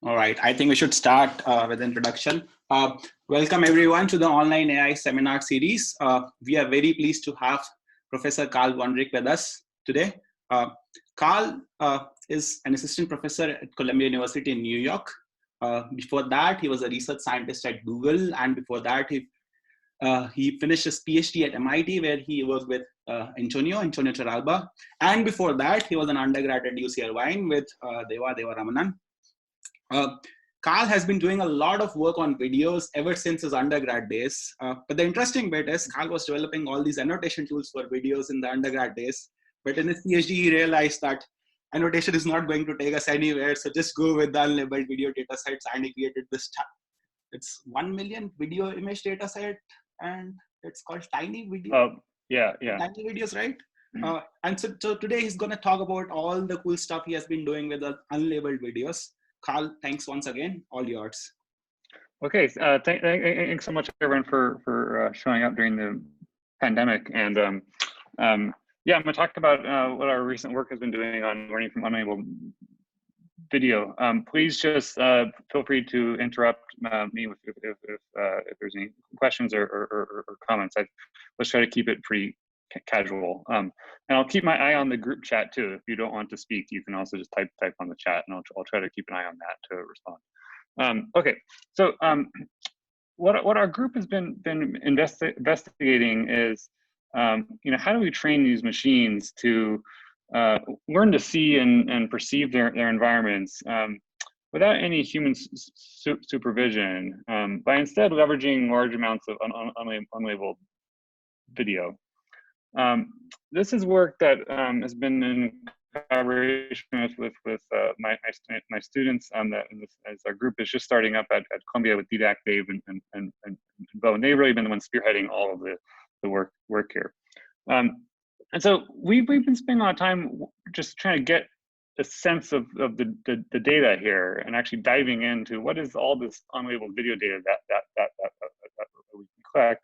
All right, I think we should start with introduction. Welcome everyone to the online AI seminar series. We are very pleased to have Professor Carl Vondrick with us today. Carl is an assistant professor at Columbia University in New York. Before that, he was a research scientist at Google, and before that, he finished his PhD at MIT, where he worked with Antonio Torralba. And before that, he was an undergrad at UC Irvine with Deva Ramanan. Carl has been doing a lot of work on videos ever since his undergrad days. But the interesting bit is Carl was developing all these annotation tools for videos in the undergrad days. But in his PhD, he realized that annotation is not going to take us anywhere. So just go with the unlabeled video data sets. And he created this, it's 1 million video image data set. And it's called Tiny Video. Tiny videos, right? And so today he's going to talk about all the cool stuff he has been doing with the unlabeled videos. Carl, thanks once again. All yours. Okay, thanks so much, everyone, for showing up during the pandemic. And yeah, I'm going to talk about what our recent work has been doing on learning from unlabeled video. Please just feel free to interrupt me if there's any questions or comments. Let's try to keep it pretty casual. And I'll keep my eye on the group chat too. If you don't want to speak, you can also just type on the chat, and I'll try to keep an eye on that to respond. Okay, so what our group has been investigating is, you know, how do we train these machines to learn to see and perceive their environments without any human supervision, by instead leveraging large amounts of unlabeled video. This is work that has been in collaboration with my students, as our group is just starting up at Columbia with Didac, Dave, and Bo, and they've really been the ones spearheading all of the work here. And so we've been spending a lot of time just trying to get a sense of the data here, and actually diving into what is all this unlabeled video data that we can collect.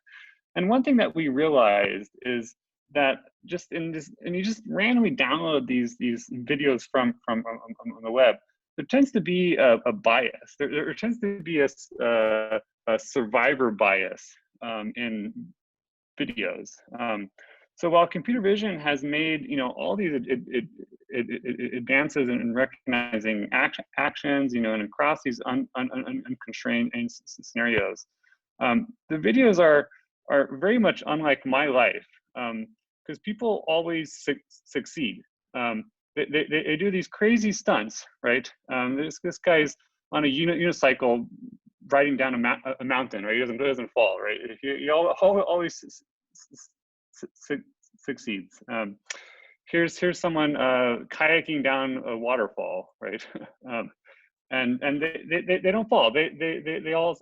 And one thing that we realized is that just and you just randomly download these videos from on the web, there tends to be a bias. There tends to be a survivor bias in videos. So while computer vision has made, you know, all these advances in recognizing actions, you know, and across these unconstrained scenarios, the videos are very much unlike my life, because people always succeed. They do these crazy stunts, right? This guy's on a unicycle riding down a mountain, right? He doesn't fall, right? He always succeeds. Here's someone kayaking down a waterfall, right? And they don't fall. They all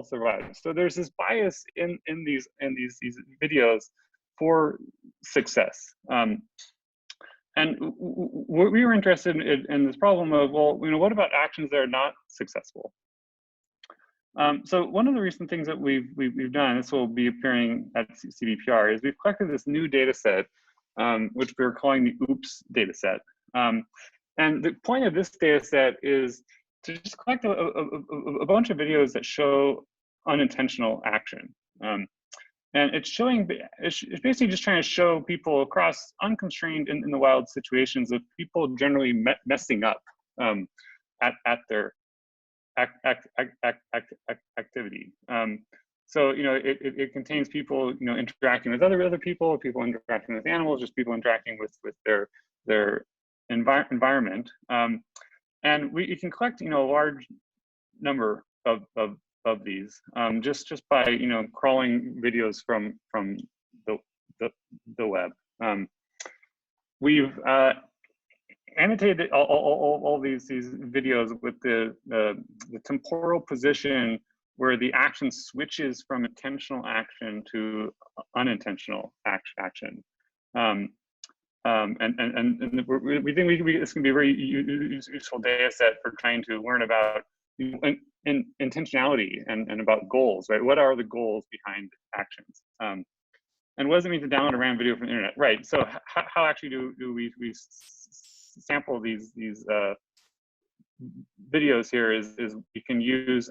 survive. So there's this bias in these videos for success. And we were interested in this problem of, well, you know, what about actions that are not successful? So one of the recent things that we've done, this will be appearing at CVPR, is we've collected this new data set, which we're calling the OOPS data set. And the point of this data set is to just collect a bunch of videos that show unintentional action. And it's basically just trying to show people across unconstrained in the wild situations of people generally messing up at their activity. So, you know, it contains people, you know, interacting with other people interacting with animals, just people interacting with their environment. And you can collect, you know, a large number of these just by, you know, crawling videos from the web. We've annotated all these videos with the temporal position where the action switches from intentional action to unintentional action. And we think this can be a very useful data set for trying to learn about, you know, intentionality and about goals, right? What are the goals behind actions? And what does it mean to download a random video from the internet? Right, so how actually do we sample these videos here is you can use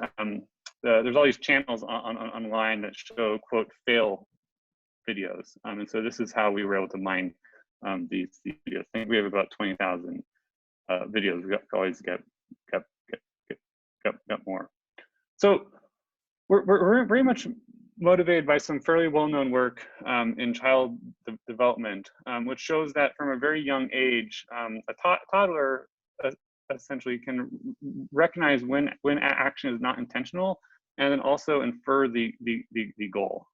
there's all these channels online that show quote fail videos, and so this is how we were able to mine these videos. I think we have about 20,000 videos. We always get more. So we're very much motivated by some fairly well-known work in child development, which shows that from a very young age, a toddler essentially can recognize when action is not intentional, and then also infer the goal.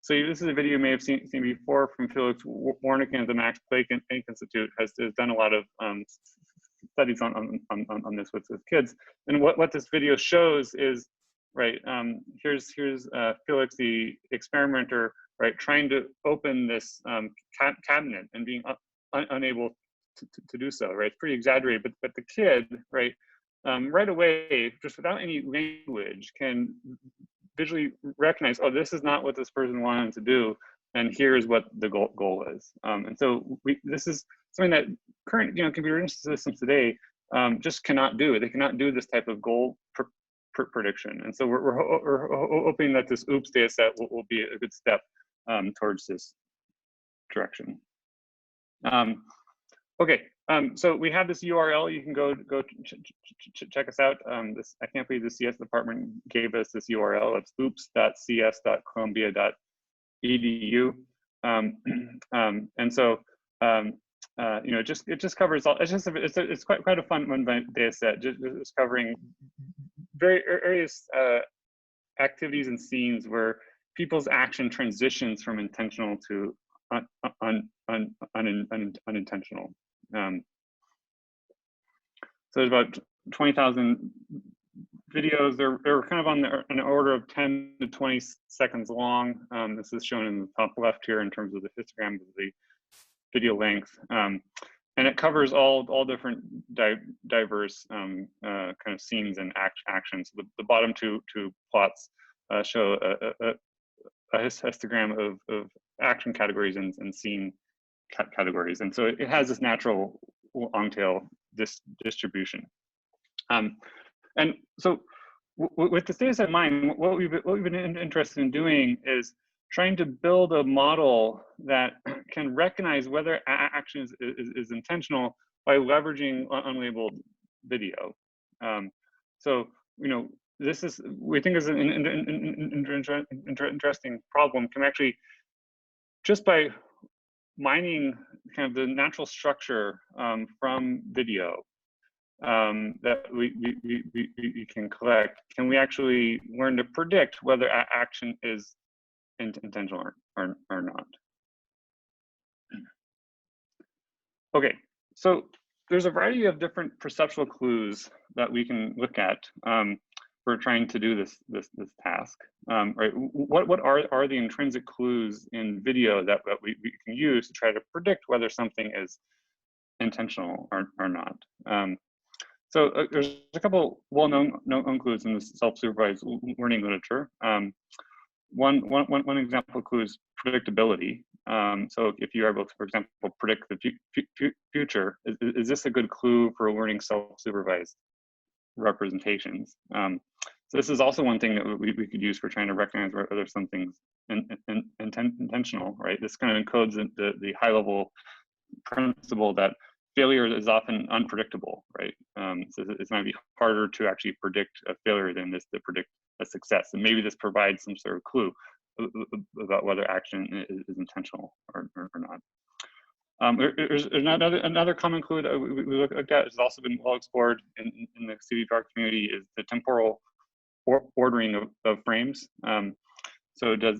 So this is a video you may have seen before from Felix Warnick and the Max Planck Institute has done a lot of studies on this with kids. And what this video shows is, right, here's Felix, the experimenter, right, trying to open this cabinet and being unable to do so, right? It's pretty exaggerated, but the kid, right, right away, just without any language, can visually recognize, oh, this is not what this person wanted to do, and here's what the goal is. And so this is something that current computer systems today just cannot do. They cannot do this type of goal prediction. And so we're hoping that this OOPS data set will be a good step towards this direction. Okay, so we have this URL. You can go check us out. I can't believe the CS department gave us this URL. It's oops.cs.columbia.edu. And so it just covers all. It's quite a fun data set. Just covering various activities and scenes where people's action transitions from intentional to unintentional. So there's about 20,000 videos. They're kind of on an order of 10 to 20 seconds long. This is shown in the top left here in terms of the histogram of the video length, and it covers all different diverse kind of scenes and actions. The bottom two plots show a histogram of action categories and scene categories, and so it has this natural long tail distribution. And so with this data set in mind, what we've been interested in doing is trying to build a model that can recognize whether action is intentional by leveraging unlabeled video. So this is, we think, is an interesting problem. Can actually, just by mining kind of the natural structure from video that we can collect, can we actually learn to predict whether action is intentional or not? Okay, so there's a variety of different perceptual clues that we can look at for trying to do this task. Right? What are the intrinsic clues in video that we can use to try to predict whether something is intentional or not? So there's a couple well-known clues in the self-supervised learning literature. One example clue is predictability. So if you're able to, for example, predict the future, is this a good clue for learning self-supervised representations? So this is also one thing that we could use for trying to recognize whether something's intentional, right? This kind of encodes the high-level principle that failure is often unpredictable, right? So it's going to be harder to actually predict a failure than this to predict a success. And maybe this provides some sort of clue about whether action is intentional or not. There's another common clue that we looked at, has also been well explored in the CDVR community, is the temporal ordering of frames. So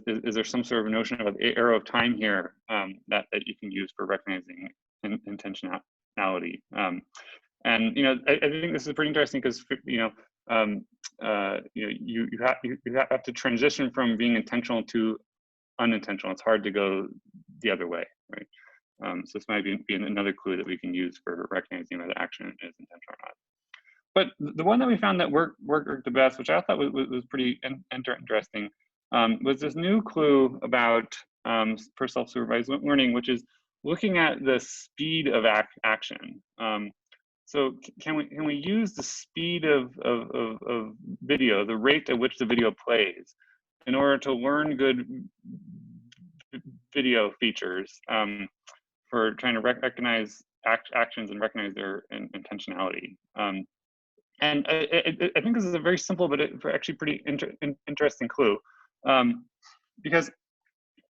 is there some sort of notion of an arrow of time here that you can use for recognizing intentionality? And I think this is pretty interesting because you have to transition from being intentional to unintentional. It's hard to go the other way, right? So this might be another clue that we can use for recognizing whether action is intentional or not. But the one that we found that worked the best, which I thought was pretty interesting, was this new clue about for self-supervised learning, which is looking at the speed of action. So can we use the speed of video, the rate at which the video plays, in order to learn good video features for trying to recognize actions and recognize their intentionality? And I think this is a very simple, but actually pretty interesting clue, because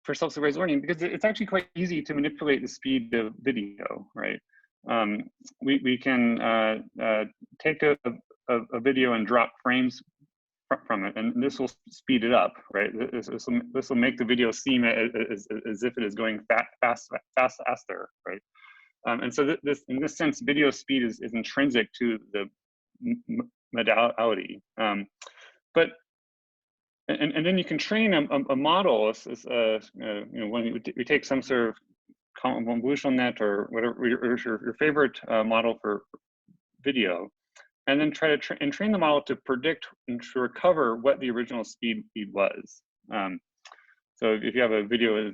for self-supervised learning, because it's actually quite easy to manipulate the speed of video, right? We can take a video and drop frames from it, and this will speed it up, right? This will make the video seem as if it is going faster, right? And so in this sense, video speed is intrinsic to the modality. But then you can train a model, when we take some sort of convolutional net or whatever your favorite model for video, and then try to train the model to predict and to recover what the original speed was. So if you have a video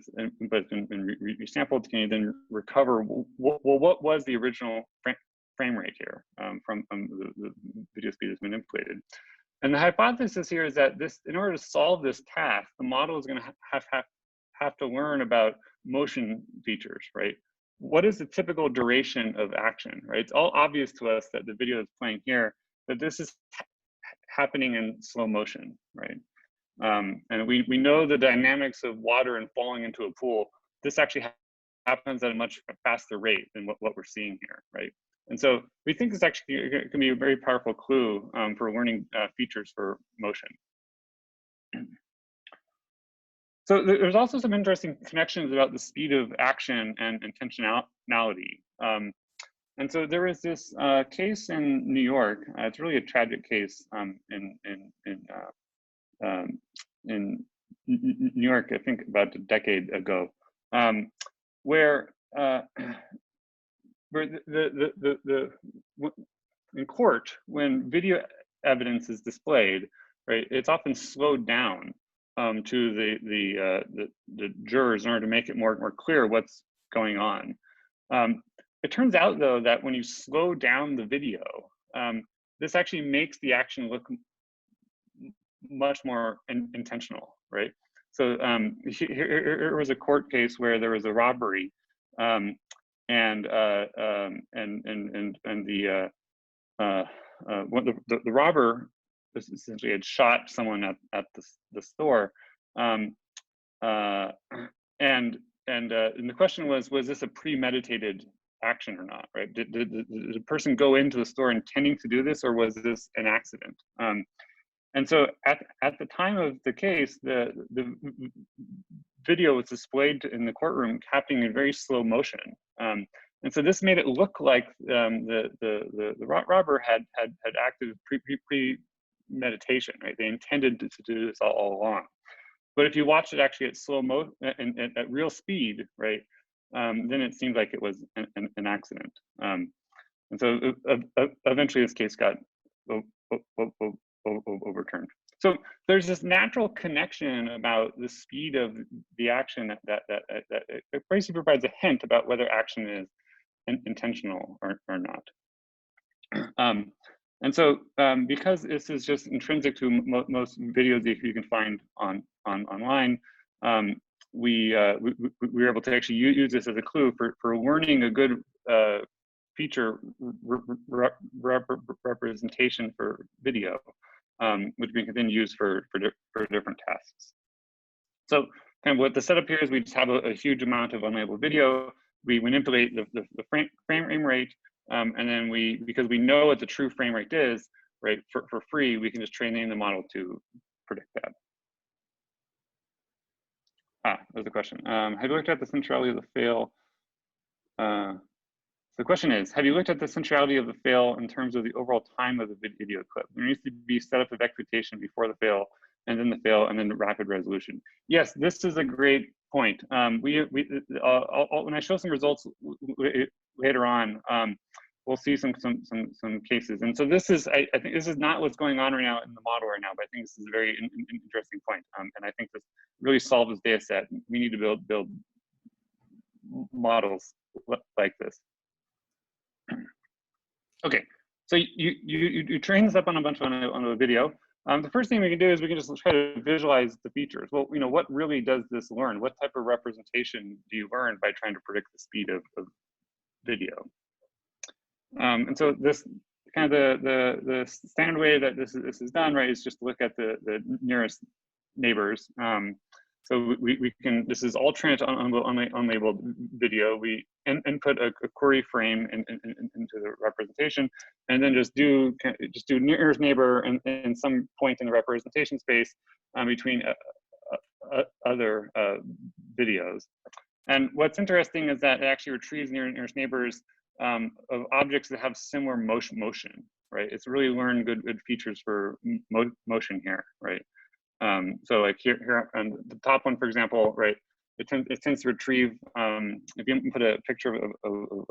but it's been resampled, can you then recover, well, what was the original frame rate here from the video speed that's manipulated? And the hypothesis here is that in order to solve this task, the model is going to have to learn about motion features, right? What is the typical duration of action, right? It's all obvious to us that the video is playing here, that this is happening in slow motion, right? And we know the dynamics of water and falling into a pool. This actually happens at a much faster rate than what we're seeing here, right? And so we think this actually can be a very powerful clue for learning features for motion. So there's also some interesting connections about the speed of action and intentionality. And so there was this case in New York. It's really a tragic case in New York, I think about a decade ago, where in court, when video evidence is displayed, right, it's often slowed down to the jurors in order to make it more clear what's going on. It turns out, though, that when you slow down the video, this actually makes the action look much more intentional, right? So here was a court case where there was a robbery, and the robber essentially had shot someone at the store, and the question was this a premeditated action or not, right? Did the person go into the store intending to do this, or was this an accident? And so at the time of the case, the video was displayed in the courtroom happening in very slow motion. And so this made it look like the robber had acted premeditation, right? They intended to do this all along. But if you watch it actually at slow mo and at real speed, right, then it seemed like it was an accident. And so eventually this case got overturned. So there's this natural connection about the speed of the action that basically provides a hint about whether action is intentional or not. And so because this is just intrinsic to most videos that you can find online, we were able to actually use this as a clue for learning a good feature representation for video, which we can then use for different tasks. So kind of what the setup here is, we just have a huge amount of unlabeled video. We manipulate the frame rate, and then because we know what the true frame rate is, right, for free, we can just train the model to predict that. There's a question. Have you looked at the centrality of the fail? The question is, have you looked at the centrality of the fail in terms of the overall time of the video clip? There needs to be setup of expectation before the fail, and then the fail, and then the rapid resolution. Yes, this is a great point. When I show some results later on, we'll see some cases. And so this is, I think this is not what's going on right now in the model right now, but I think this is a very interesting point. And I think this really solves this data set. We need to build models like this. Okay, so you train this up on a bunch on a video. The first thing we can do is we can just try to visualize the features. Well, what really does this learn? What type of representation do you learn by trying to predict the speed of video? And so this kind of the standard way that this is done, right, is just to look at the nearest neighbors. So we can, this is all trained on unlabeled video. We input a query frame into the representation, and then just do nearest neighbor and some point in the representation space between other videos. And what's interesting is that it actually retrieves nearest neighbors of objects that have similar motion, right? It's really learned good features for motion here, right? So like here on the top one, for example, right, it tends to retrieve, if you put a picture of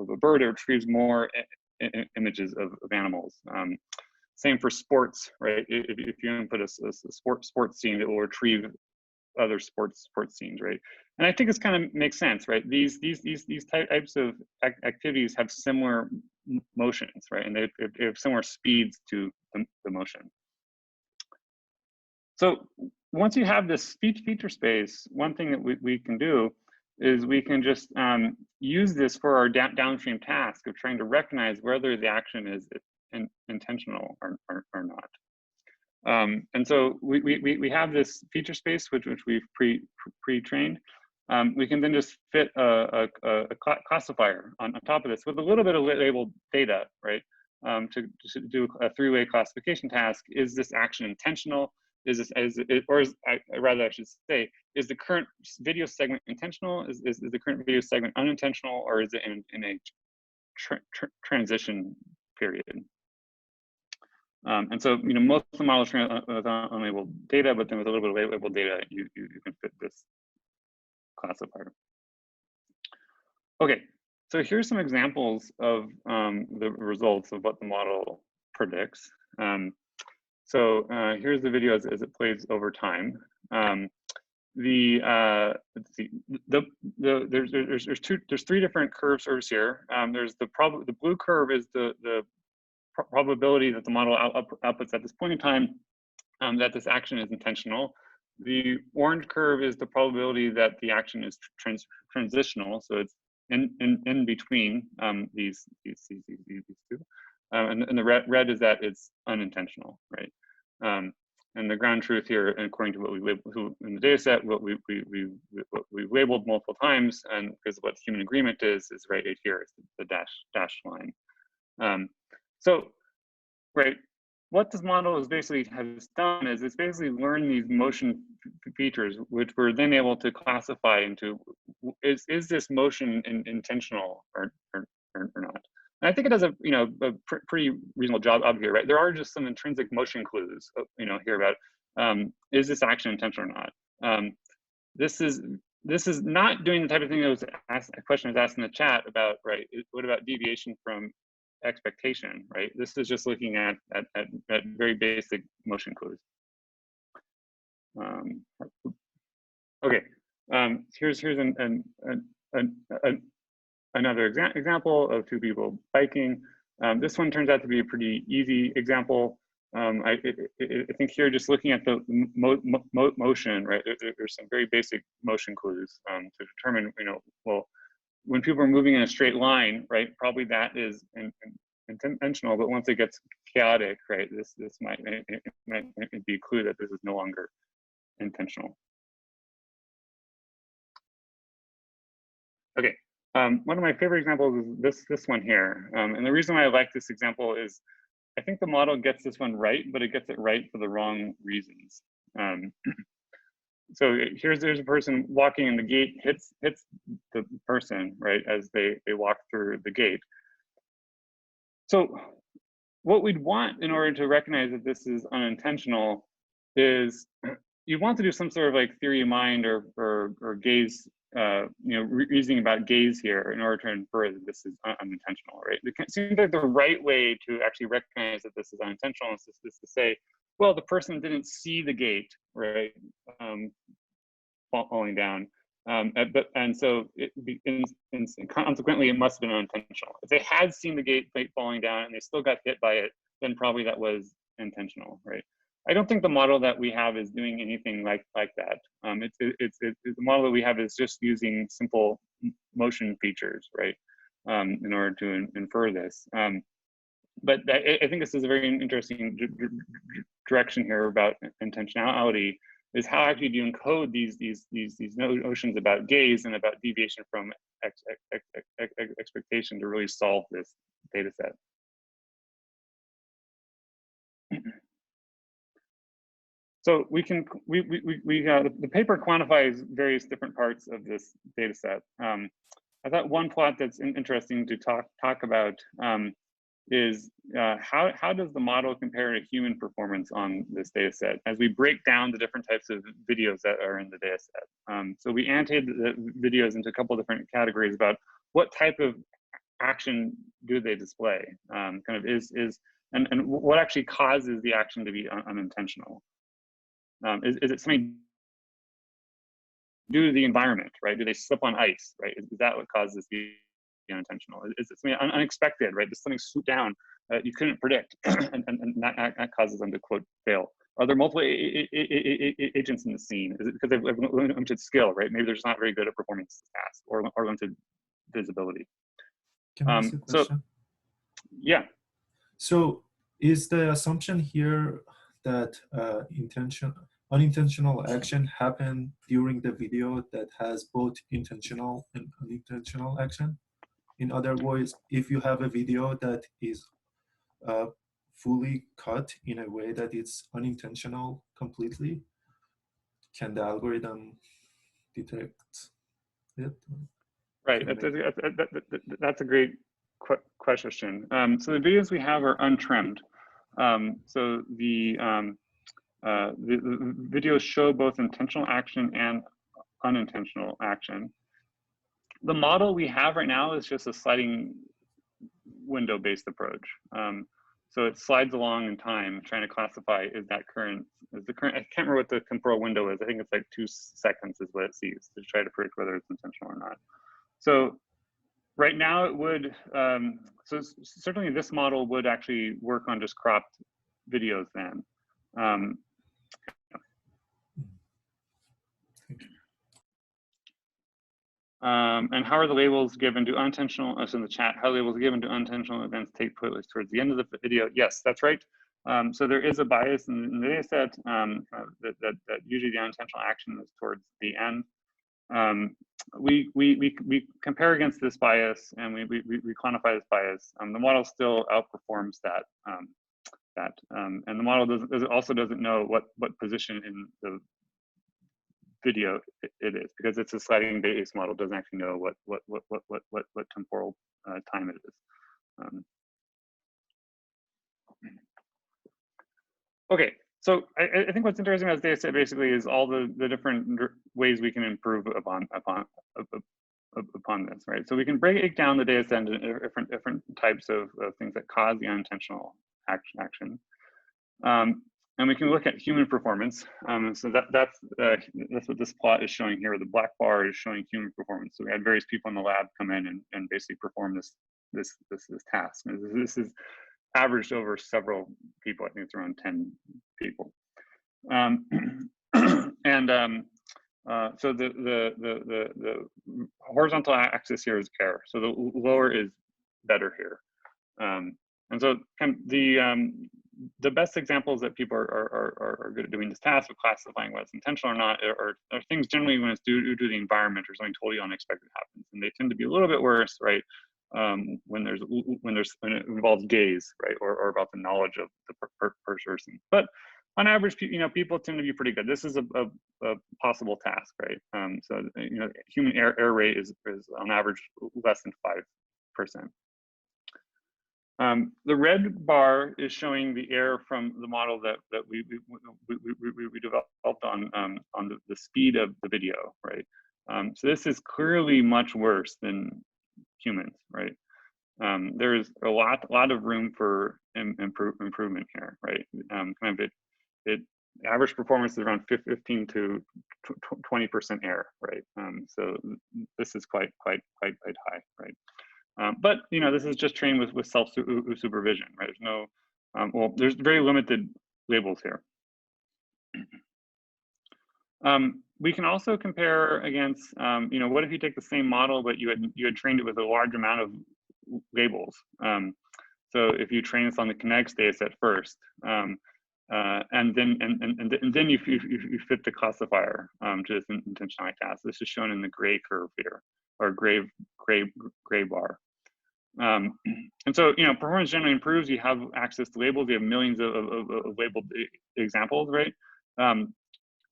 a bird, it retrieves more images of animals. Same for sports, right? If you input a sports scene, it will retrieve other sports scenes, right? And I think this kind of makes sense, right? These types of activities have similar motions, right? And they have similar speeds to the motion. So once you have this feature space, one thing that we can do is we can just use this for our downstream task of trying to recognize whether the action is intentional or not. And so we have this feature space which we've pre-trained. We can then just fit a classifier on top of this with a little bit of labeled data, right? To do a three-way classification task. Is this action intentional? Is this rather I should say, is the current video segment intentional? Is the current video segment unintentional, or is it in a transition period? And so, most of the models train with unlabeled data, but then with a little bit of labeled data, you can fit this classifier. Okay, so here's some examples of the results of what the model predicts. So here's the video as it plays over time. Let's see, there's three different curves over here. There's the blue curve is the probability that the model outputs at this point in time that this action is intentional. The orange curve is the probability that the action is transitional, so it's in between these two. And the red is that it's unintentional, right? And the ground truth here, according to what we labeled in the data set, what we've labeled multiple times, and because what human agreement is right here, is the dashed line. So, right, what this model is basically has done is it's basically learned these motion features, which we're then able to classify into, is this motion intentional or not? And I think it does a pretty reasonable job up here, right? There are just some intrinsic motion clues, here about is this action intentional or not? This is not doing the type of thing that was asked. A question was asked in the chat about, right? What about deviation from expectation, right? This is just looking at very basic motion clues. Okay, here's another example of two people biking. This one turns out to be a pretty easy example. I think here, just looking at the motion, right? There's some very basic motion clues to determine, well, when people are moving in a straight line, right? Probably that is intentional, but once it gets chaotic, right? This might be a clue that this is no longer intentional. Okay. One of my favorite examples is this one here. And the reason why I like this example is I think the model gets this one right, but it gets it right for the wrong reasons. So there's a person walking and the gate hits the person, right, as they walk through the gate. So what we'd want in order to recognize that this is unintentional is you want to do some sort of like theory of mind or gaze, reasoning about gaze here in order to infer that this is unintentional, right? It seems like the right way to actually recognize that this is unintentional is to say, well, the person didn't see the gate, right, falling down. Consequently, it must have been unintentional. If they had seen the gate falling down and they still got hit by it, then probably that was intentional, right? I don't think the model that we have is doing anything like that. The model that we have is just using simple motion features, right, in order to infer this. But I think this is a very interesting direction here about intentionality. Is how actually do you encode these notions about gaze and about deviation from expectation to really solve this data set. So the paper quantifies various different parts of this data set. I thought one plot that's interesting to talk about is how does the model compare to human performance on this data set as we break down the different types of videos that are in the data set. So we annotated the videos into a couple of different categories about what type of action do they display, and what actually causes the action to be unintentional. Is it something due to the environment, right? Do they slip on ice, right? Is that what causes the unintentional? Is it something unexpected, right? Does something swoop down you couldn't predict, and that causes them to, quote, fail? Are there multiple agents in the scene? Is it because they've limited skill, right? Maybe they're just not very good at performing this task, or limited visibility. Can I ask a question? Yeah. So is the assumption here that unintentional action happen during the video that has both intentional and unintentional action? In other words, if you have a video that is fully cut in a way that it's unintentional completely, can the algorithm detect it? Right, that's a great question. So the videos we have are untrimmed. So the videos show both intentional action and unintentional action. The model we have right now is just a sliding window-based approach. So it slides along in time, trying to classify is the current, I can't remember what the temporal window is. I think it's like 2 seconds is what it sees to try to predict whether it's intentional or not. So right now it would, so certainly this model would actually work on just cropped videos then. And how are the labels given to unintentional, so in the chat, how are labels given to unintentional events take place towards the end of the video? Yes, that's right. So there is a bias in the data set that usually the unintentional action is towards the end. We compare against this bias and we quantify this bias. The model still outperforms that. And the model also doesn't know what position in the video it is, because it's a sliding base model. Doesn't actually know what temporal time it is. Okay, so I think what's interesting about this data set basically is all the different ways we can improve upon this, right? So we can break down the data set into different types of things that cause the unintentional action. And we can look at human performance. So that's what this plot is showing here. The black bar is showing human performance. So we had various people in the lab come in and basically perform this task. This is averaged over several people. I think it's around 10 people. So the horizontal axis here is error. So the lower is better here. And so kind of the best examples that people are good at doing this task of classifying whether it's intentional or not are things generally when it's due to the environment or something totally unexpected happens, and they tend to be a little bit worse, right? When it involves gaze, right, or about the knowledge of the person. But on average, people tend to be pretty good. This is a possible task, right? So human error rate is on average less than 5%. The red bar is showing the error from the model that we developed on the speed of the video, right? So this is clearly much worse than humans, right? There's a lot of room for improvement here, right? average performance is around 15 to 20% error, right? So this is quite high, right? But this is just trained with self-supervision, right? There's no, well, there's very limited labels here. We can also compare against, what if you take the same model, but you had trained it with a large amount of labels? So if you train this on the kinetics data set first, and then you fit the classifier to this intentionality task. This is shown in the gray curve here, or gray bar. And so, performance generally improves. You have access to labels. You have millions of labeled examples, right?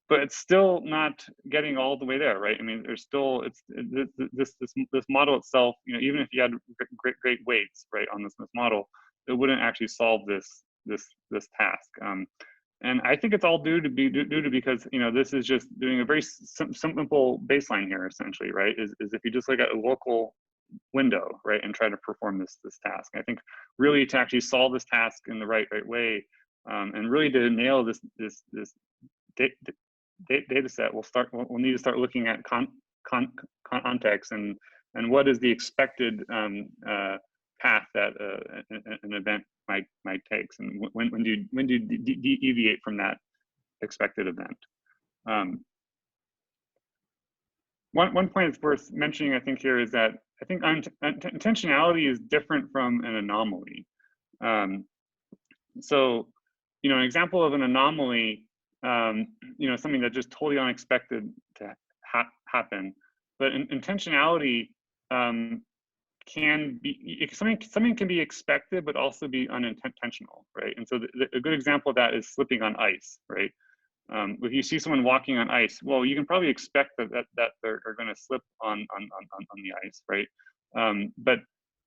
But it's still not getting all the way there, right? I mean, there's still this model itself. Even if you had great weights, right, on this model, it wouldn't actually solve this task. And I think it's all due to because this is just doing a very simple baseline here, essentially, right? Is if you just look at a local window, right, and try to perform this task. I think really to actually solve this task in the right way, and really to nail this data set, we'll need to start looking at context and what is the expected path that an event might take, and when do you deviate from that expected event. One point that's worth mentioning, I think, here is that I think intentionality is different from an anomaly. So, an example of an anomaly, something that just totally unexpected to happen, but intentionality can be something can be expected, but also be unintentional, right? And so a good example of that is slipping on ice, right? If you see someone walking on ice, well, you can probably expect that they're going to slip on the ice, right? But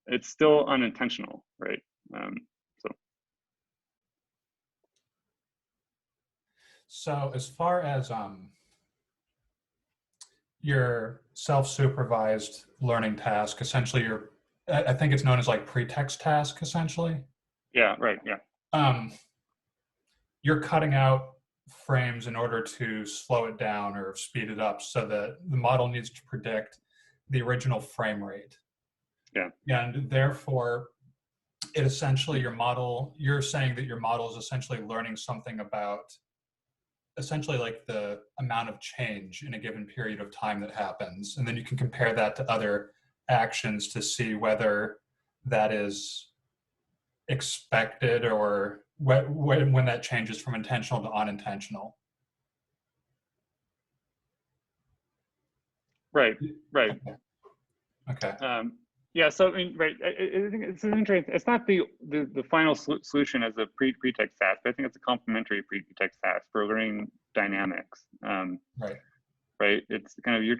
it's still unintentional, right? So as far as your self-supervised learning task, essentially I think it's known as like pretext task, essentially. Yeah, right, yeah. You're cutting out frames in order to slow it down or speed it up so that the model needs to predict the original frame rate. Yeah. And therefore, it essentially, you're saying that your model is essentially learning something about essentially like the amount of change in a given period of time that happens. And then you can compare that to other actions to see whether that is expected or when that changes from intentional to unintentional. Right. Okay. Yeah. So I mean, right. I think it's interesting. It's not the final solution as a pretext task, but I think it's a complementary pretext task for learning dynamics. Right. Right. It's kind of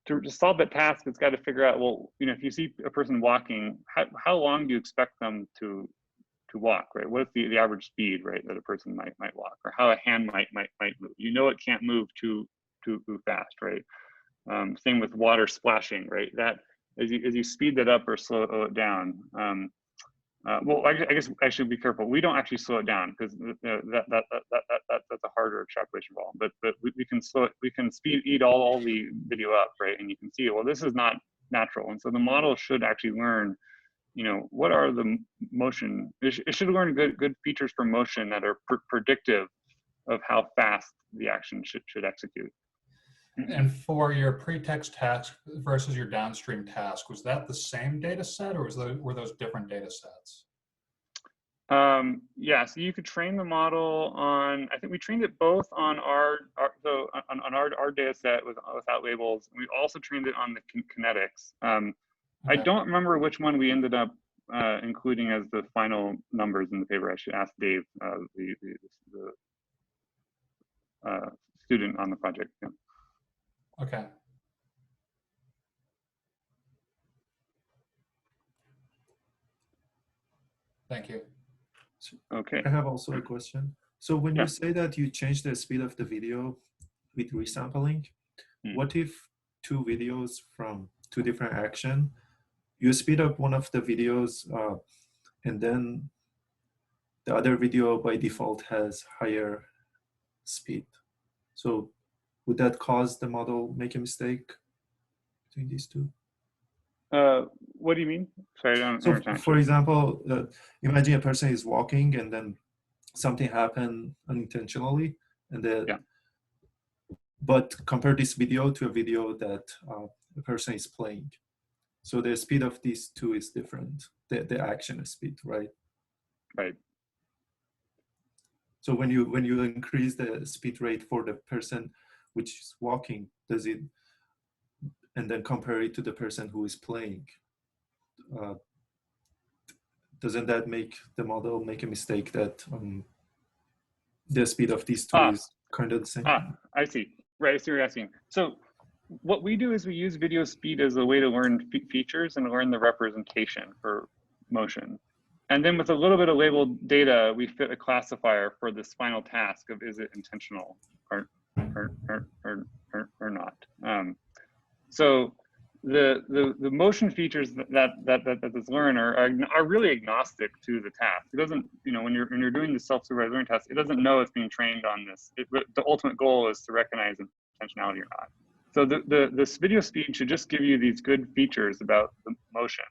to solve that task. It's got to figure out, well, if you see a person walking, how long do you expect them to walk, right? What's the average speed, right, that a person might walk, or how a hand might move? It can't move too fast, right? Same with water splashing, right? That as you speed that up or slow it down. Well, I guess I should be careful. We don't actually slow it down because that's a harder extrapolation problem. But we can slow it. We can speed all the video up, right? And you can see, well, this is not natural, and so the model should actually learn. What are the motion? It should learn good features for motion that are predictive of how fast the action should execute. And for your pretext task versus your downstream task, was that the same data set, or were those different data sets? Yeah, so you could train the model on, I think we trained it both on our data set without labels. We also trained it on the kinetics. Okay. I don't remember which one we ended up including as the final numbers in the paper. I should ask Dave, the student on the project. Yeah. Okay. Thank you. Okay. I have also a question. So when you say that you change the speed of the video with resampling, what if two videos from two different actions, you speed up one of the videos and then the other video by default has higher speed. So would that cause the model make a mistake between these two? What do you mean? Sorry, I don't So understand. for example, imagine a person is walking and then something happened unintentionally, and then, but compare this video to a video that a person is playing. So the speed of these two is different, the action speed, right? Right. So when you increase the speed rate for the person which is walking, does it, and then compare it to the person who is playing, doesn't that make the model make a mistake that the speed of these two is kind of the same? I see. Right, I see what you're asking. So what we do is we use video speed as a way to learn features and learn the representation for motion. And then with a little bit of labeled data, we fit a classifier for this final task of is it intentional or not. So the motion features that is learned are really agnostic to the task. It doesn't, you know, when you're doing the self-supervised learning task, it doesn't know it's being trained on this. The ultimate goal is to recognize intentionality or not. So this video speed should just give you these good features about the motion.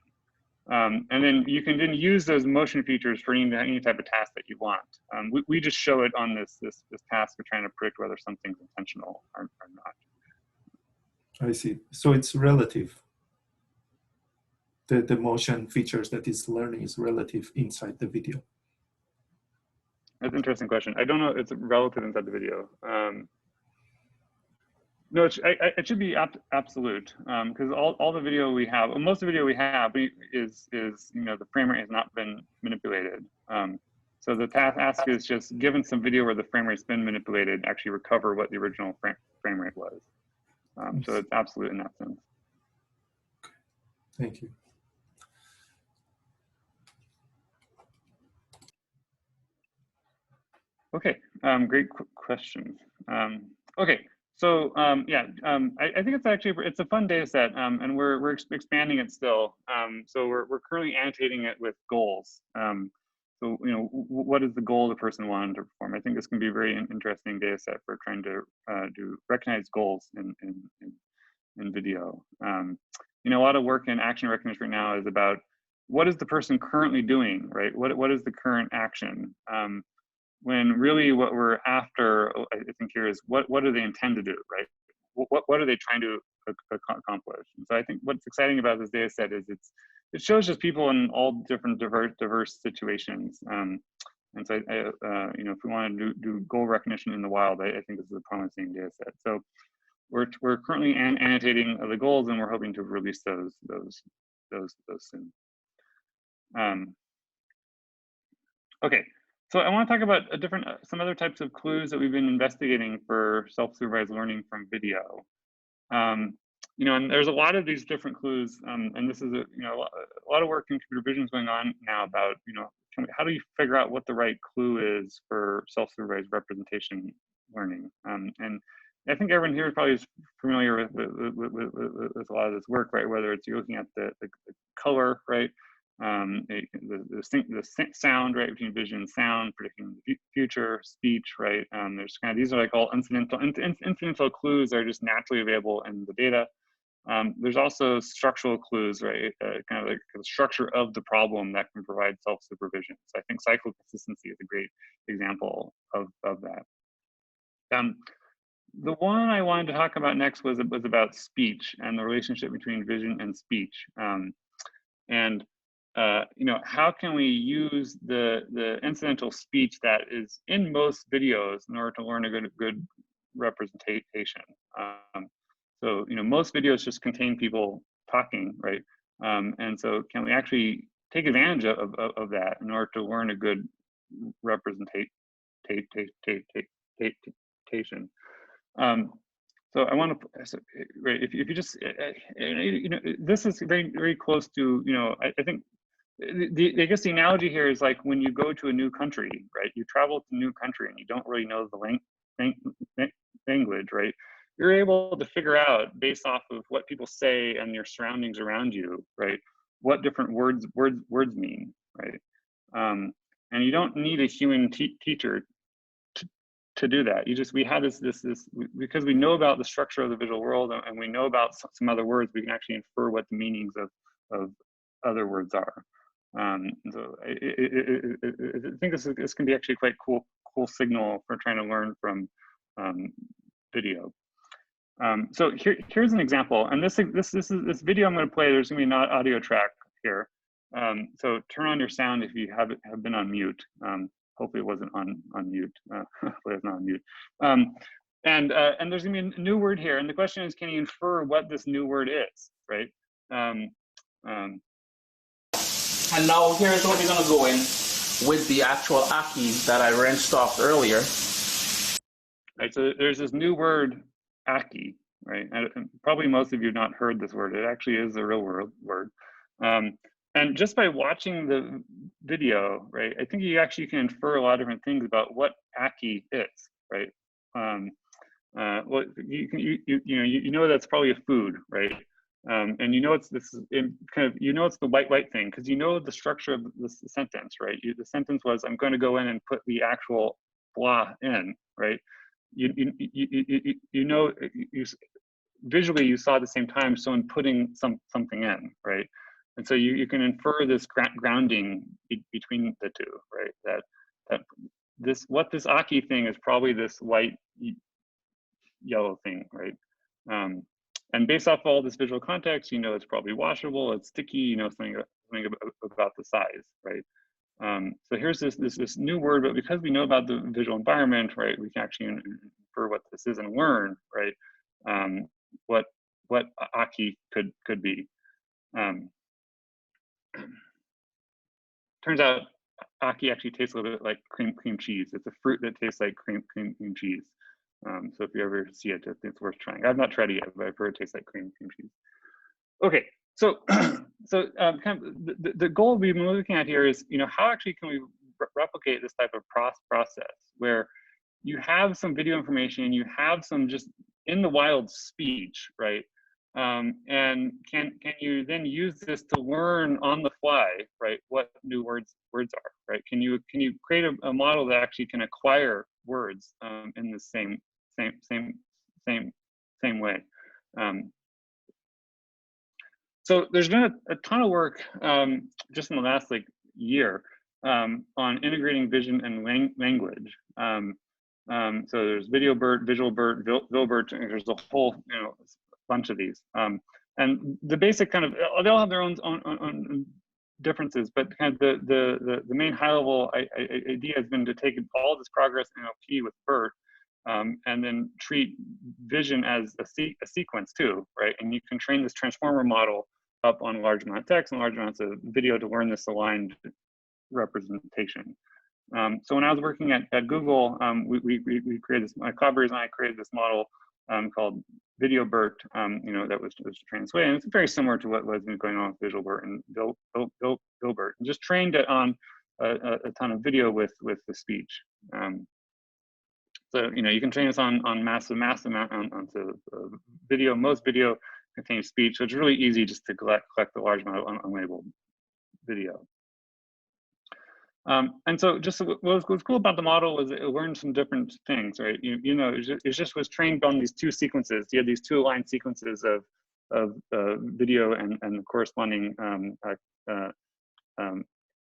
And then you can then use those motion features for any type of task that you want. We just show it on this task of trying to predict whether something's intentional or not. I see. So it's relative. The motion features that it's learning is relative inside the video. That's an interesting question. I don't know if it's relative inside the video. No, it should be absolute, because all the video we have, most of the video we have is you know, the frame rate has not been manipulated. So the task is just given some video where the frame rate's been manipulated, actually recover what the original frame rate was. So it's absolute in that sense. Thank you. Okay, great questions. Okay, so I think it's actually, it's a fun data set, and we're expanding it still. So we're currently annotating it with goals. So, you know, what is the goal the person wanted to perform? I think this can be a very interesting data set for trying to recognize goals in video. You know, a lot of work in action recognition right now is about what is the person currently doing, right? What is the current action? When really what we're after, I think here is what do they intend to do, right? What are they trying to accomplish? And so I think what's exciting about this data set is it shows just people in all different diverse situations. And so you know, if we want to do goal recognition in the wild, I think this is a promising data set. So we're currently annotating the goals, and we're hoping to release those soon. Okay. So I want to talk about some other types of clues that we've been investigating for self-supervised learning from video. You know, and there's a lot of these different clues, and this is a lot of work in computer vision is going on now about, you know, how do you figure out what the right clue is for self-supervised representation learning? And I think everyone here probably is familiar with a lot of this work, right? Whether it's you're looking at the color, right? The sound, right, between vision and sound, predicting the future, speech, right? There's kind of, these are like all incidental clues that are just naturally available in the data. There's also structural clues, right? Kind of like the structure of the problem that can provide self-supervision. So I think cycle consistency is a great example of that. The one I wanted to talk about next was about speech and the relationship between vision and speech. You know, how can we use the incidental speech that is in most videos in order to learn a good representation? So, you know, most videos just contain people talking, right? And so can we actually take advantage of that in order to learn a good representation? So I want to, right, if you just, you know, this is very close to, you know, I think, I guess the analogy here is like when you go to a new country, right? You travel to a new country and you don't really know the language, right? You're able to figure out based off of what people say and your surroundings around you, right? What different words mean, right? And you don't need a human teacher to do that. We had this because we know about the structure of the visual world and we know about some other words, we can actually infer what the meanings of other words are. So I think this can be actually quite cool signal for trying to learn from video. So here's an example, and this video I'm going to play. There's going to be an audio track here. So turn on your sound if you have been on mute. Hopefully it wasn't on mute. Hopefully it's not on mute. And there's going to be a new word here, and the question is, can you infer what this new word is, right? And now here's what we're going to go in with the actual Aki that I wrenched off earlier. Right, so there's this new word, Aki, right? And probably most of you have not heard this word. It actually is a real word. And just by watching the video, right, I think you actually can infer a lot of different things about what Aki is, right? Well, you know that's probably a food, right? And you know it's it's the white thing because you know the structure of this sentence, right? The sentence was, I'm going to go in and put the actual blah in, right? Visually you saw at the same time someone putting something in, right? And so you can infer this grounding between the two, right? What this Aki thing is probably this white yellow thing, right? And based off all this visual context, you know it's probably washable, it's sticky, you know something about the size, right? So here's this new word, but because we know about the visual environment, right, we can actually infer what this is and learn, right, what Aki could be. Turns out Aki actually tastes a little bit like cream cheese. It's a fruit that tastes like cream cheese. So if you ever see it, it's worth trying. I've not tried it yet, but I've heard it tastes like cream cheese. Okay, so kind of the goal we've been looking at here is, you know, how actually can we replicate this type of process where you have some video information, you have some just in the wild speech, right? And can you then use this to learn on the fly, right, what new words are, right? Can you create a model that actually can acquire words in the same way? So there's been a ton of work just in the last year on integrating vision and language. So there's VideoBERT, VisualBERT, VideoBERT, and there's a whole bunch of these. And the basic kind of, they all have their own differences, but kind of the main high level idea has been to take all this progress in NLP with BERT and then treat vision as a sequence too, right? And you can train this transformer model up on large amount of text and large amounts of video to learn this aligned representation. So when I was working at Google, we created this, my collaborators and I created this model called VideoBERT, that was trained this way. And it's very similar to what was going on with VisualBERT and VideoBERT, and just trained it on a ton of video with the speech. So, you can train this on massive amount onto video. Most video contains speech, so it's really easy just to collect a large amount of unlabeled video. And so just what was cool about the model was it learned some different things, right? It just was trained on these two sequences. You had these two aligned sequences of video and the corresponding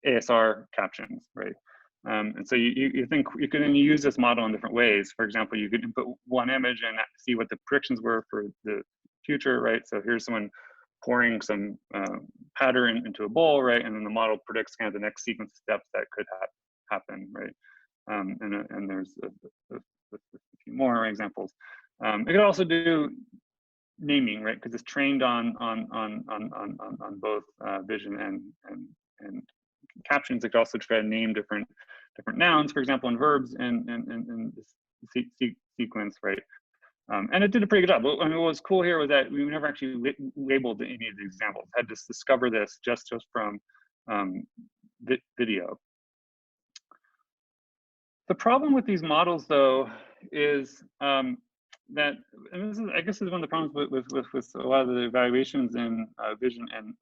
ASR captions, right? And so you think you can use this model in different ways. For example, you could input one image and see what the predictions were for the future, right? So here's someone pouring some powder into a bowl, right? And then the model predicts kind of the next sequence of steps that could happen, right? And there's a few more examples. It could also do naming, right? Because it's trained on both vision and captions. It could also try to name different nouns, for example, and verbs in this sequence, right? And it did a pretty good job. I mean, what was cool here was that we never actually labeled any of the examples. I had to discover this just from video. The problem with these models, though, is that, and this is, I guess, is one of the problems with a lot of the evaluations in vision and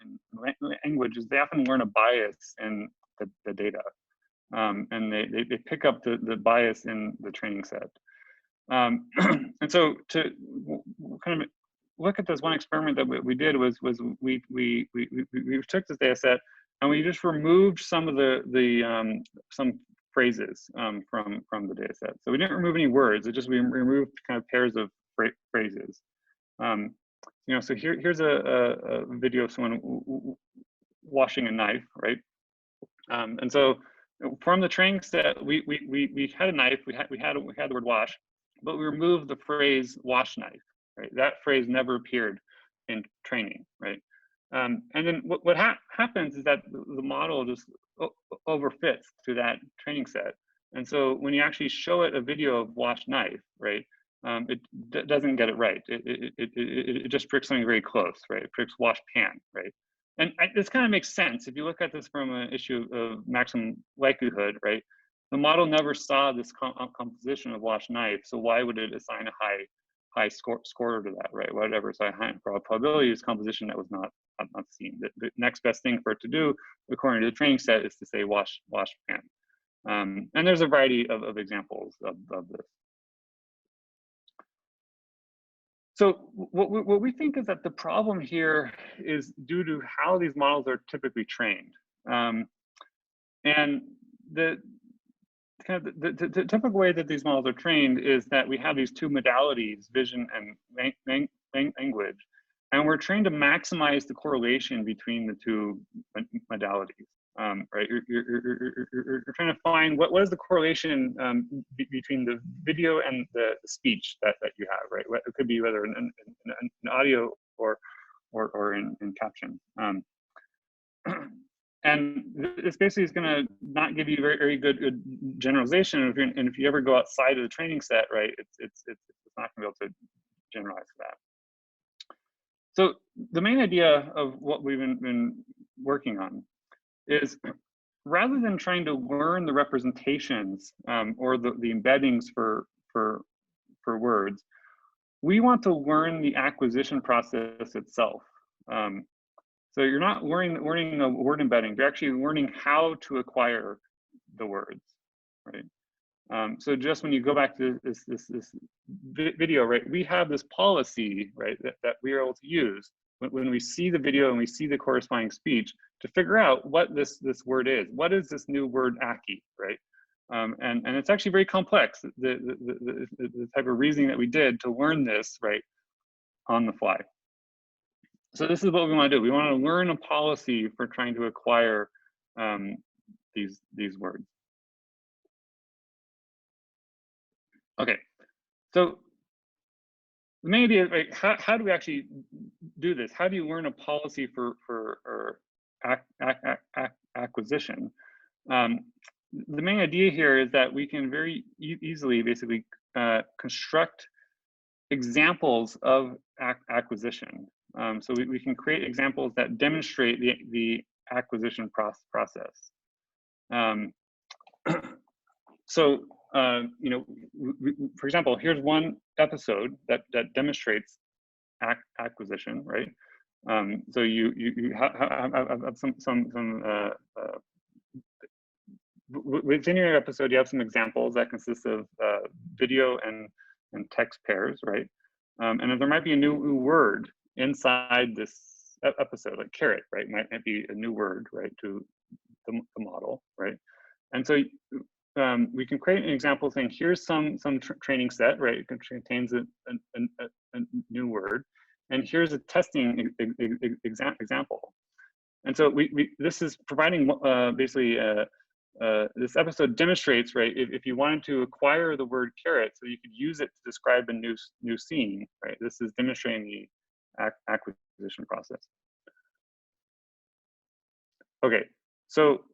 language, is they often learn a bias in the data. and they pick up the bias in the training set. And so to kind of look at this one experiment that we did was we took this data set and we just removed some of some phrases from the data set. So we didn't remove any words. We removed kind of pairs of phrases. You know, so here's a video of someone washing a knife, right? And so from the training set, we had a knife. We had the word wash, but we removed the phrase wash knife. Right, that phrase never appeared in training. Right, and then what happens is that the model just overfits to that training set. And so when you actually show it a video of wash knife, right, it doesn't get it right. It just picks something very close, right? It picks wash pan, right? And this kind of makes sense if you look at this from an issue of maximum likelihood, right? The model never saw this composition of wash knife, so why would it assign a high score to that, right? Whatever, so high probability is composition that was not seen. The next best thing for it to do, according to the training set, is to say wash pan. And there's a variety of examples of this. So what we think is that the problem here is due to how these models are typically trained. And the typical way that these models are trained is that we have these two modalities, vision and language, and we're trained to maximize the correlation between the two modalities. Right, you're trying to find what is the correlation between the video and the speech that you have, right? It could be whether in audio or in caption. And this basically is going to not give you very good generalization. And if you ever go outside of the training set, right, it's not going to be able to generalize for that. So the main idea of what we've been working on is, rather than trying to learn the representations or the embeddings for words, we want to learn the acquisition process itself. So you're not learning a word embedding, you're actually learning how to acquire the words, right? So just when you go back to this video, right, we have this policy, right, that we are able to use when we see the video and we see the corresponding speech to figure out what this word is. What is this new word aki, right? And it's actually very complex, the type of reasoning that we did to learn this, right, on the fly. So this is what we want to do. We want to learn a policy for trying to acquire these words. Okay, so the main idea is, right, how do we actually do this? How do you learn a policy for acquisition? The main idea here is that we can very easily basically construct examples of acquisition. So we can create examples that demonstrate the acquisition process. So you know, for example, here's one episode that demonstrates acquisition, right? So you have some within your episode, you have some examples that consist of video and text pairs, right? And there might be a new word inside this episode, like carrot, right? Might be a new word, right, to the model, right? And so we can create an example saying, here's some training set, right? It contains a new word, and here's a testing example. And so this is providing basically this episode demonstrates, right, if you wanted to acquire the word carrot so you could use it to describe a new scene, right? This is demonstrating the acquisition process. Okay, so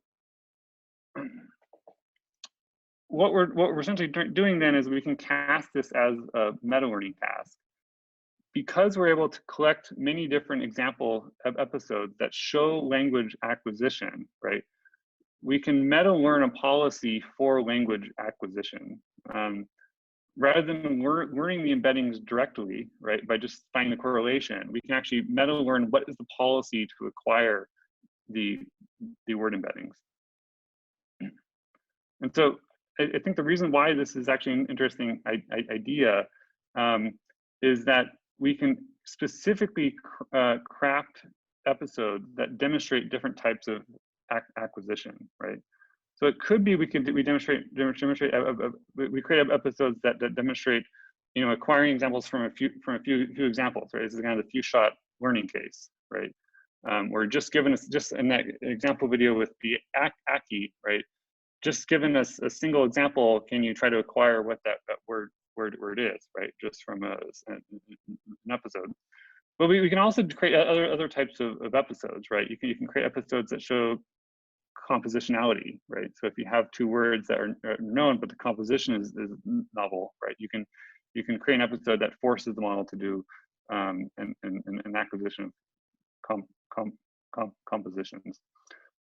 what we're essentially doing then is we can cast this as a meta-learning task. Because we're able to collect many different example episodes that show language acquisition, right? We can meta-learn a policy for language acquisition. Rather than learning the embeddings directly, right, by just finding the correlation, we can actually meta-learn what is the policy to acquire the word embeddings. And so I think the reason why this is actually an interesting idea is that we can specifically craft episodes that demonstrate different types of acquisition, right? So it could be we create episodes that demonstrate, you know, acquiring examples from a few examples, right? This is kind of the few shot learning case, right? We're just given us just in that example video with the Aki, right? Just given us a single example, can you try to acquire what that word is, right? Just from an episode. But we can also create other types of episodes, right? You can create episodes that show compositionality, right? So if you have two words that are known, but the composition is novel, right? You can create an episode that forces the model to do an acquisition of compositions.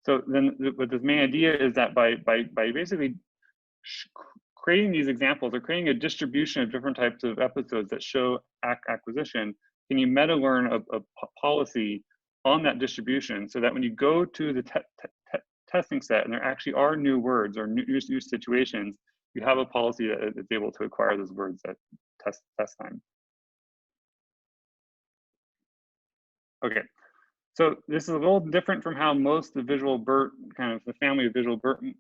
So then, but the main idea is that by basically creating these examples or creating a distribution of different types of episodes that show acquisition, can you meta learn a policy on that distribution so that when you go to the testing set and there actually are new words or new situations, you have a policy that is able to acquire those words at test time. Okay, so this is a little different from how most of the VisualBERT, kind of the family of VisualBERT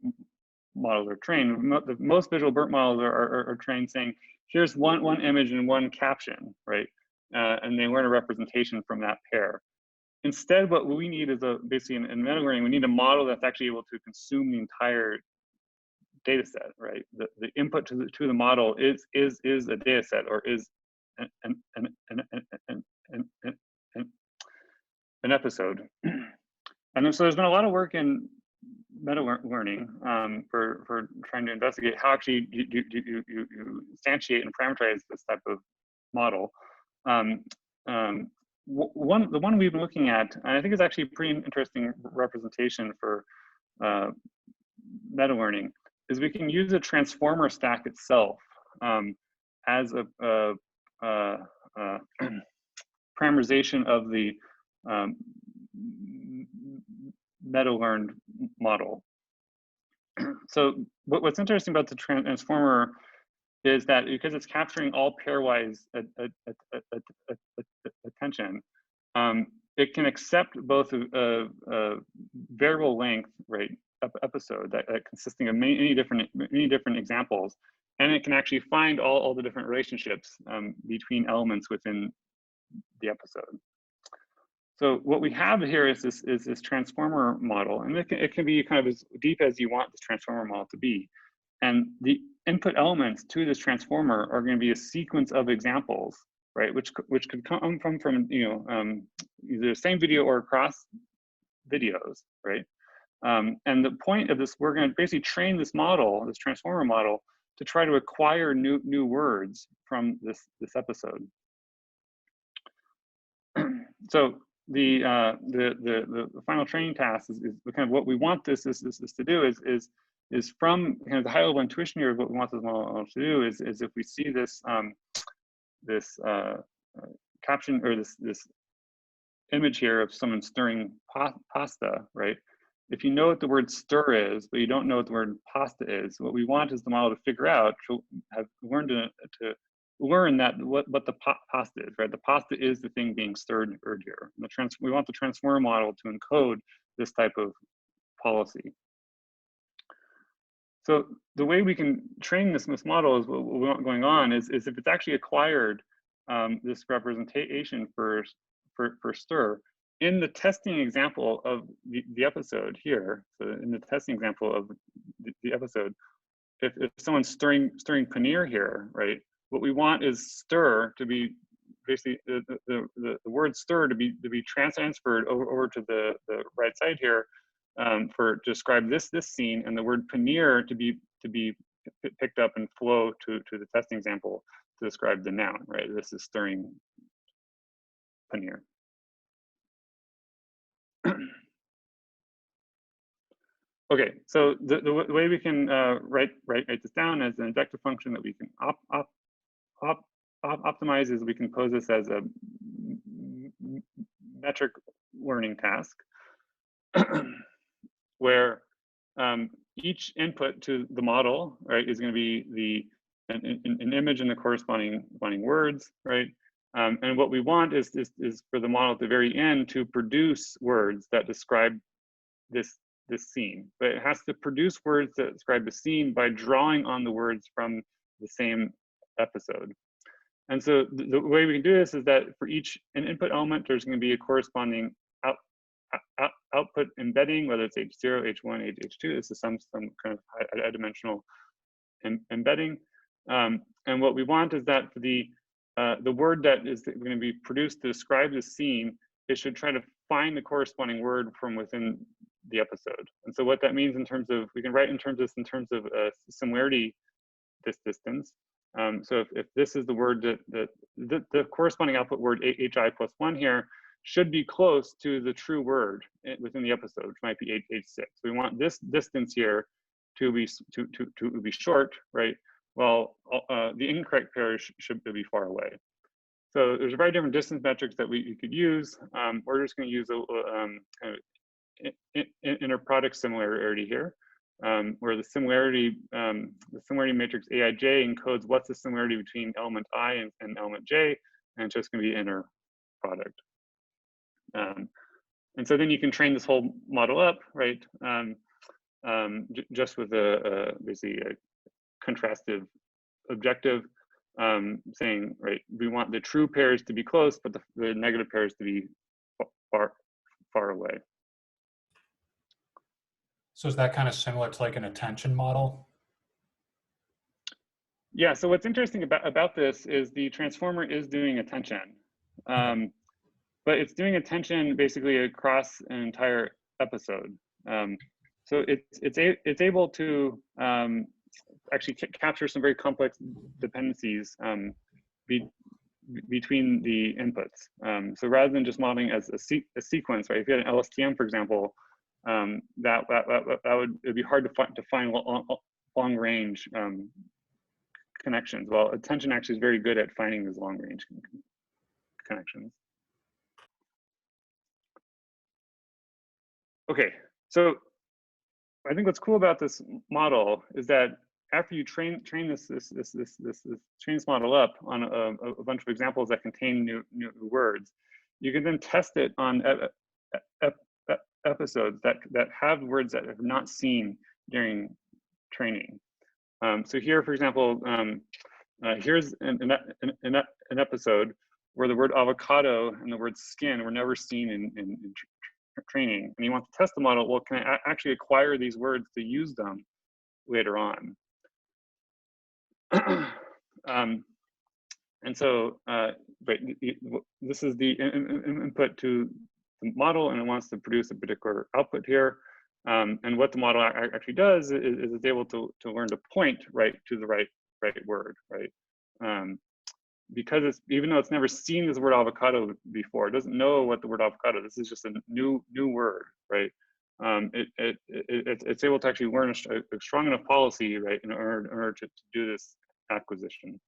models are trained. Most VisualBERT models are trained saying, here's one image and one caption, right? And they learn a representation from that pair. Instead, what we need is basically in meta learning, we need a model that's actually able to consume the entire data set, right? The input to the model is a data set or is an episode. And then, so there's been a lot of work in meta learning for trying to investigate how actually you instantiate and parameterize this type of model. The one we've been looking at, and I think is actually a pretty interesting representation for meta learning, is we can use a transformer stack itself as a parameterization of the meta learned model. So what's interesting about the transformer is that because it's capturing all pairwise attention, it can accept both a variable length, right, episode that consisting of many different examples, and it can actually find all the different relationships between elements within the episode. So what we have here is this transformer model, and it can be kind of as deep as you want this transformer model to be. And the input elements to this transformer are going to be a sequence of examples, right? Which could come from either the same video or across videos, right? And the point of this, we're going to basically train this model, this transformer model, to try to acquire new words from this episode. So the final training task is kind of what we want this to do is from kind of the high level intuition here of what we want this model to do is if we see this caption or this image here of someone stirring pasta, right? If you know what the word stir is, but you don't know what the word pasta is, what we want is the model to figure out, to have learned to learn that what the pasta is, right? The pasta is the thing being stirred here. And we want the transformer model to encode this type of policy. So the way we can train this model is what we want going on is if it's actually acquired this representation for stir in the testing example of the episode here. So in the testing example of the episode, if someone's stirring paneer here, right? What we want is stir to be basically the word stir to be transferred over to the right side here to describe this scene, and the word paneer to be picked up and flow to the testing example to describe the noun, right? This is stirring paneer. Okay, so the way we can write this down as an injective function that we can optimize is we can pose this as a metric learning task where each input to the model, right, is going to be an image and the corresponding words, right? And what we want is for the model at the very end to produce words that describe this scene. But it has to produce words that describe the scene by drawing on the words from the same episode. And so the way we can do this is that for each an input element, there's going to be a corresponding output embedding, whether it's H0, H1, H2. This is some kind of high dimensional embedding. And what we want is that for the word that is going to be produced to describe the scene, it should try to find the corresponding word from within the episode. And so what that means in terms of, we can write in terms of similarity distance. So if this is the word that the corresponding output word HI plus 1 here should be close to the true word within the episode, which might be H6. So we want this distance here to be short, right? Well, the incorrect pair should be far away. So there's a variety of different distance metrics that you could use. We're just going to use a kind of inner product similarity here, where the similarity matrix Aij encodes what's the similarity between element I and element J, and it's just going to be inner product. And so then you can train this whole model up, right? Just with basically a contrastive objective, saying, right, we want the true pairs to be close, but the negative pairs to be far away. So is that kind of similar to like an attention model? Yeah, so what's interesting about this is the transformer is doing attention, but it's doing attention basically across an entire episode. So it's able to actually capture some very complex dependencies between the inputs. So rather than just modeling as a sequence, right? If you had an LSTM, for example, it'd be hard to find long range connections. Well, attention actually is very good at finding these long range connections. Okay, so I think what's cool about this model is that after you train this model up on a bunch of examples that contain new words, you can then test it on episodes that have words that have not seen during training. So here, for example, here's an episode where the word avocado and the word skin were never seen in training, and you want to test the model. Well, can I actually acquire these words to use them later on? And so, this is the input to the model, and it wants to produce a particular output here. And what the model actually does is it's able to learn to point right to the right word, right? Because even though it's never seen this word avocado before, it doesn't know what the word avocado. This is just a new word, right? It's able to actually learn a strong enough policy, right, in order to do this acquisition.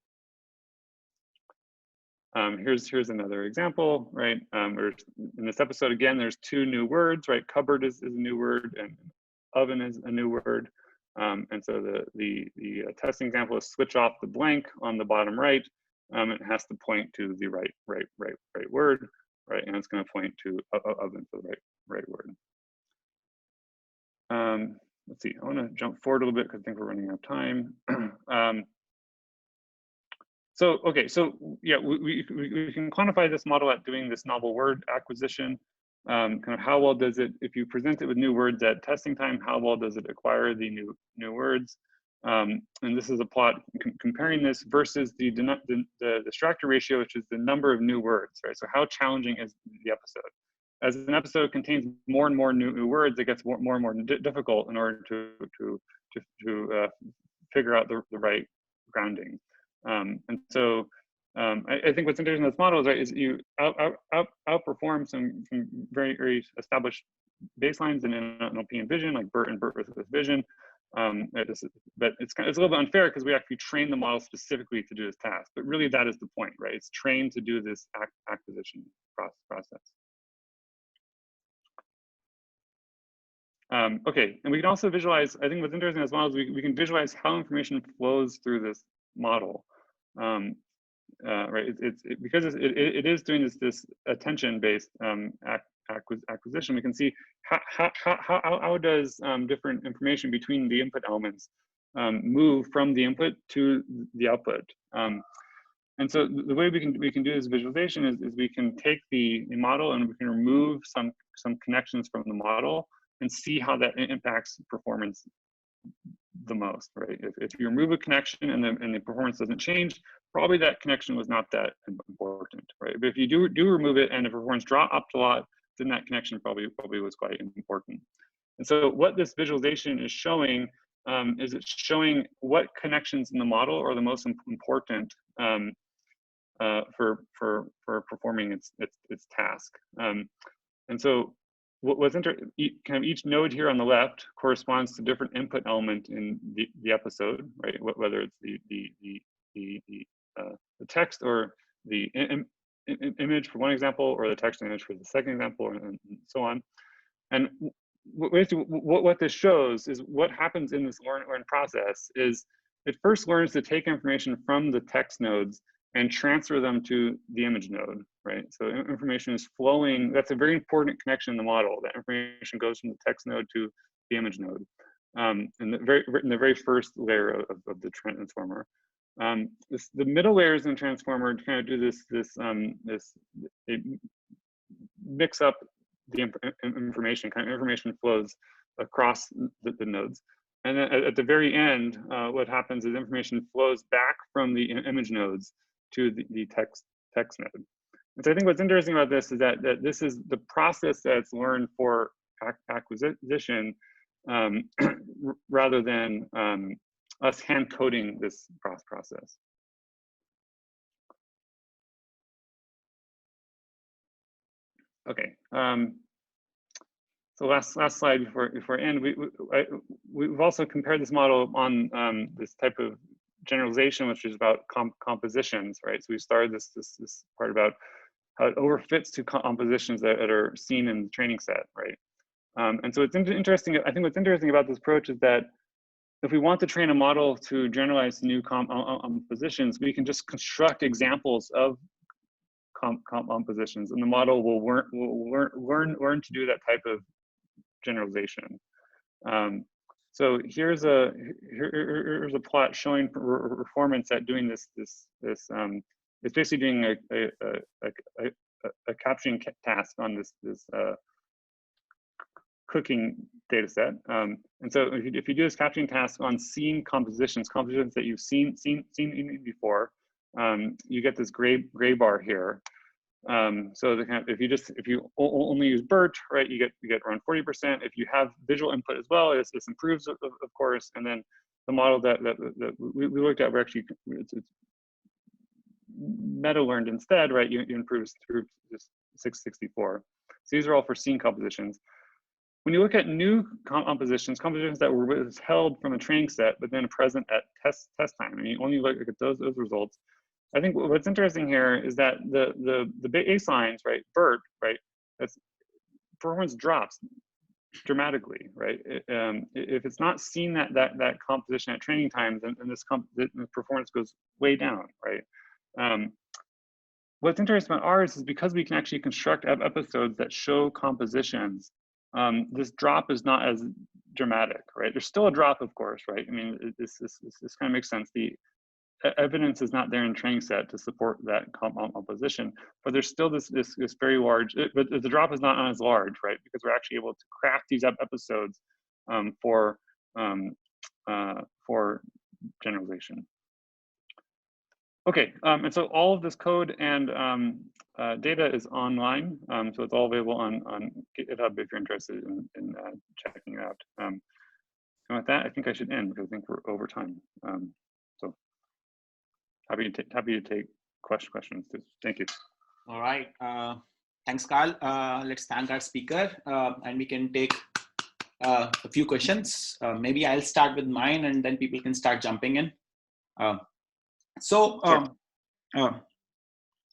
Here's another example, right? In this episode again, there's two new words, right? Cupboard is a new word, and oven is a new word. And so the testing example is switch off the blank on the bottom right. It has to point to the right word, right? And it's going to point to oven for the right word. Let's see. I want to jump forward a little bit because I think we're running out of time. So okay, so yeah, we can quantify this model at doing this novel word acquisition. Kind of how well does it, if you present it with new words at testing time, how well does it acquire the new words? And this is a plot comparing this versus the distractor ratio, which is the number of new words, right? So how challenging is the episode? As an episode contains more and more new words, it gets more and more difficult in order to figure out the right grounding. And so I think what's interesting in this model is, right, is you outperform some very established baselines in NLP and vision, like BERT and BERT with vision. But it's a little bit unfair because we actually train the model specifically to do this task. But really, that is the point, right? It's trained to do this acquisition process. Okay, and we can also visualize, I think what's interesting as well is we can visualize how information flows through this model. Right, because it is doing this attention-based acquisition. We can see how does different information between the input elements move from the input to the output. And so the way we can do this visualization is we can take the model and we can remove some connections from the model and see how that impacts performance the most, right? If you remove a connection and the performance doesn't change, probably that connection was not that important, right? But if you do remove it and the performance dropped a lot, then that connection probably was quite important. And so what this visualization is showing is it's showing what connections in the model are the most important for performing its task. And so what's kind of each node here on the left corresponds to different input element in the episode, right? Whether it's the text or the image for one example, or the text and image for the second example, and so on. And what this shows is what happens in this learn process is it first learns to take information from the text nodes and transfer them to the image node, right? So information is flowing. That's a very important connection in the model. That information goes from the text node to the image node, in the very first layer of the transformer. The middle layers in the transformer kind of do this mix up the information. Kind of information flows across the nodes. And then at the very end, what happens is information flows back from the image nodes to the text node. And so I think what's interesting about this is that this is the process that's learned for acquisition rather than us hand coding this process. Okay. So last slide before I end, we've also compared this model on this type of generalization, which is about compositions, right? So we started this part about how it overfits to compositions that are seen in the training set, right? And so it's interesting. I think what's interesting about this approach is that if we want to train a model to generalize new compositions, we can just construct examples of compositions, and the model will learn to do that type of generalization. So here's a plot showing performance at doing this. It's basically doing a captioning task on this cooking data set. And so if you do this captioning task on seen compositions that you've seen before, you get this gray bar here. So if you only use BERT, right, you get around 40%. If you have visual input as well, this improves, of course. And then the model that we looked at, it's meta learned instead, right? You improve through 664. So these are all for seen compositions. When you look at new compositions that were withheld from a training set, but then present at test time, and you only look at those results. I think what's interesting here is that the baselines, right, BERT, right, that's performance drops dramatically, right? If it's not seen that composition at training time, then this performance goes way down, right? What's interesting about ours is because we can actually construct episodes that show compositions, this drop is not as dramatic, right? There's still a drop, of course, right? I mean, this kind of makes sense. The evidence is not there in training set to support that composition, but there's still this very large, but the drop is not as large, right? Because we're actually able to craft these episodes for generalization. Okay, and so all of this code and data is online, so it's all available on GitHub if you're interested in checking it out. And with that, I think I should end because I think we're over time. So happy to take questions too. Thank you. All right, thanks, Carl. Let's thank our speaker, and we can take a few questions. Maybe I'll start with mine, and then people can start jumping in.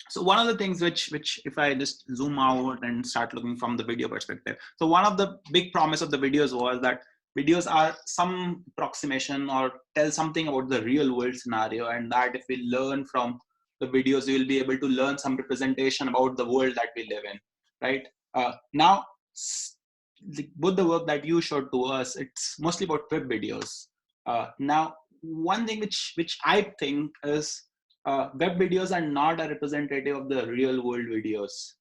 So one of the things which if I just zoom out and start looking from the video perspective, so one of the big promise of the videos was that videos are some approximation or tell something about the real world scenario, and that if we learn from the videos, we will be able to learn some representation about the world that we live in, right? Now, both the work that you showed to us, it's mostly about web videos. Now, one thing which I think is web videos are not a representative of the real world videos.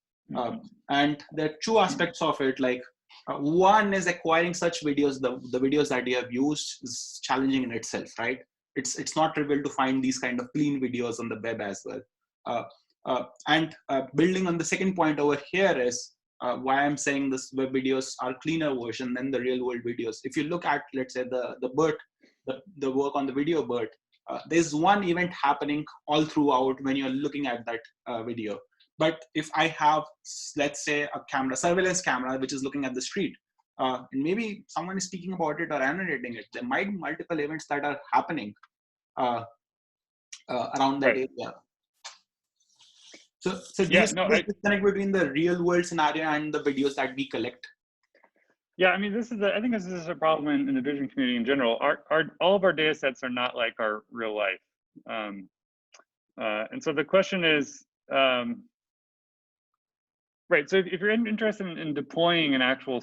And there are two aspects of it. Like one is acquiring such videos, the videos that you have used is challenging in itself, right? It's not trivial to find these kind of clean videos on the web as well. And building on the second point over here is why I'm saying this web videos are cleaner version than the real world videos. If you look at, let's say, the work on the VideoBERT, there's one event happening all throughout when you're looking at that video. But if I have, let's say, a camera, surveillance camera, which is looking at the street, and maybe someone is speaking about it or annotating it, there might be multiple events that are happening around that area. So do you see this disconnect between the real world scenario and the videos that we collect? Yeah, I mean, I think this is a problem in the vision community in general. All of our data sets are not like our real life. And so the question is, right, so if you're interested in deploying an actual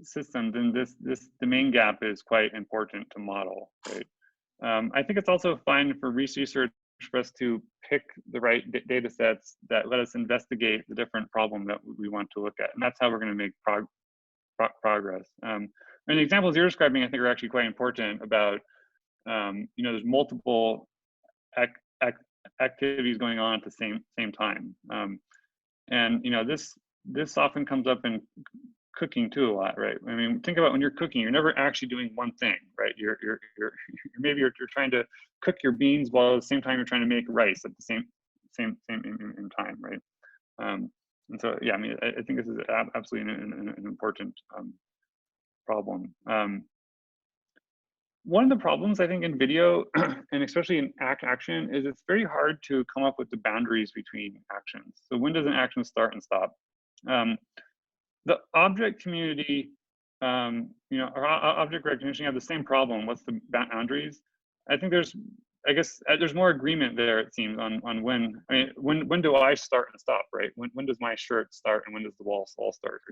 system, then this domain gap is quite important to model, right? I think it's also fine for research for us to pick the right data sets that let us investigate the different problem that we want to look at. And that's how we're going to make progress. And the examples you're describing, I think, are actually quite important about, there's multiple activities going on at the same time. And this often comes up in cooking too a lot, right? I mean, think about when you're cooking, you're never actually doing one thing, right? You're trying to cook your beans while at the same time you're trying to make rice at the same in time, right? And so, yeah, I mean, I think this is absolutely an important problem. One of the problems, I think, in video, and especially in action, is it's very hard to come up with the boundaries between actions. So when does an action start and stop? The object community, or object recognition have the same problem. What's the boundaries? I think there's more agreement there, it seems, on when. I mean, when do I start and stop, right? When does my shirt start and when does the wall start?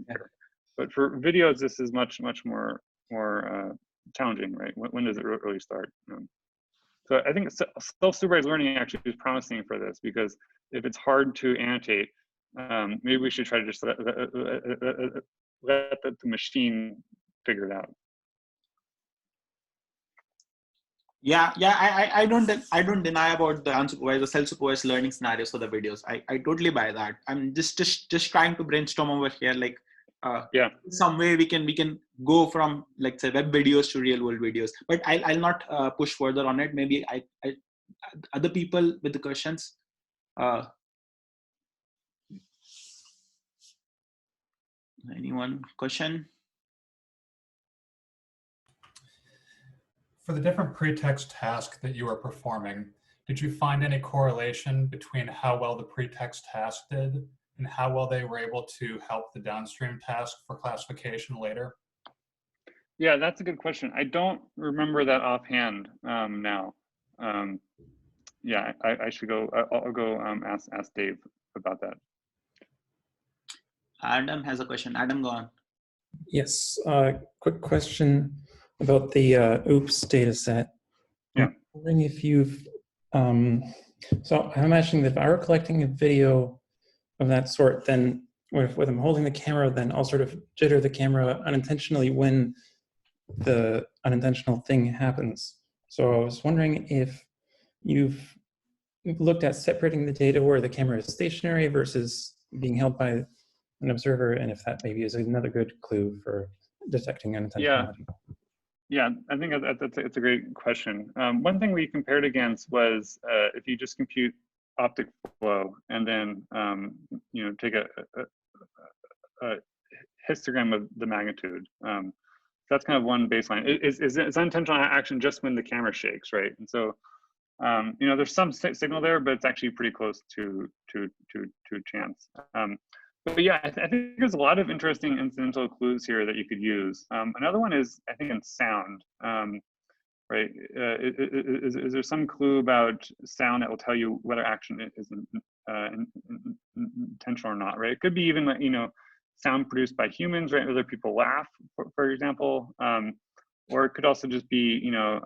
But for videos, this is much more challenging, right? When does it really start? So I think self-supervised learning actually is promising for this, because if it's hard to annotate, maybe we should try to just let the machine figure it out. Yeah, I don't deny about the unsupervised or self-supervised learning scenarios for the videos. I totally buy that. I'm just trying to brainstorm over here, like some way we can go from, like, say, web videos to real world videos. But I'll not push further on it. Maybe I other people with the questions. Anyone question? For the different pretext tasks that you were performing, did you find any correlation between how well the pretext task did and how well they were able to help the downstream task for classification later? Yeah, that's a good question. I don't remember that offhand now. Yeah, I should go. I'll go ask Dave about that. Adam has a question. Adam, go on. Yes, quick question about the OOPS data set. Yeah. I'm wondering if you've, so I'm imagining that if I were collecting a video of that sort, then with I'm holding the camera, then I'll sort of jitter the camera unintentionally when the unintentional thing happens. So I was wondering if you've looked at separating the data where the camera is stationary versus being held by an observer, and if that maybe is another good clue for detecting unintentionality. Yeah, I think it's a great question. One thing we compared against was if you just compute optic flow and then take a histogram of the magnitude. That's kind of one baseline. Is unintentional action just when the camera shakes, right? And so You know, there's some signal there, but it's actually pretty close to chance. But yeah, I think there's a lot of interesting incidental clues here that you could use. Another one is, I think, in sound. Right? Is there some clue about sound that will tell you whether action is intentional or not? Right? It could be even, you know, sound produced by humans, right? Whether people laugh, for example, or it could also just be, you know,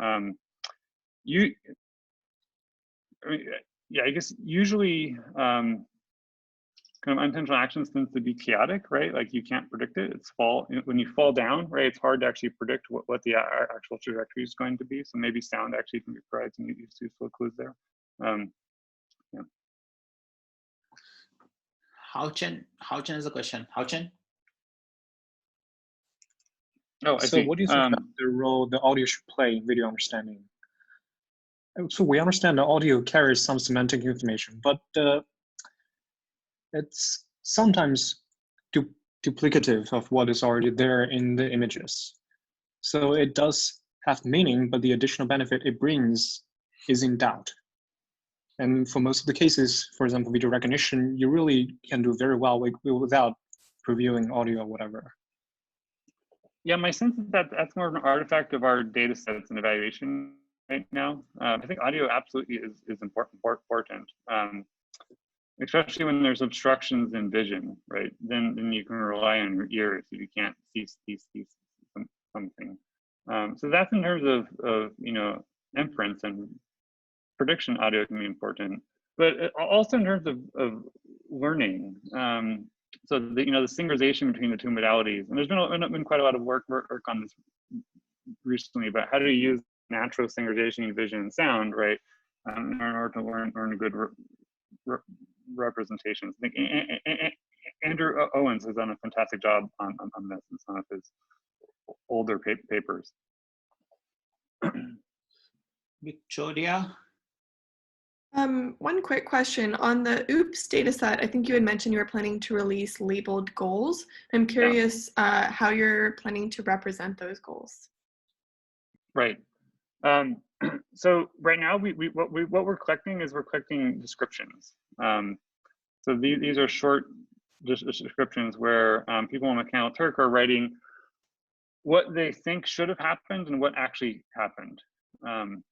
I guess usually kind of unintentional actions tends to be chaotic, right? Like you can't predict it. It's when you fall down, right? It's hard to actually predict what the actual trajectory is going to be. So maybe sound actually can provide some useful clues there. Yeah. Hao-Chen is the question. Hao-Chen? Oh, I so see. what do you think about the role the audio should play in video understanding? So we understand the audio carries some semantic information, but it's sometimes duplicative of what is already there in the images. So it does have meaning, but the additional benefit it brings is in doubt. And for most of the cases, for example, video recognition, you really can do very well without previewing audio or whatever. Yeah, my sense is that that's more of an artifact of our data sets and evaluation right now. I think audio absolutely is important. Especially when there's obstructions in vision, right? Then you can rely on your ears if you can't see something. So that's in terms of you know, inference and prediction. Audio can be important, but also in terms of learning. So the, you know, the synchronization between the two modalities, and there's been quite a lot of work on this recently about how to use natural synchronization in vision and sound, right? In order to learn a good representations. I think Andrew Owens has done a fantastic job on this in some of his older papers. Victoria? One quick question. On the OOPS dataset, I think you had mentioned you were planning to release labeled goals. I'm curious how you're planning to represent those goals. Right. So right now, what we're collecting is we're collecting descriptions. So these are short descriptions where people in Mechanical Turk are writing what they think should have happened and what actually happened. And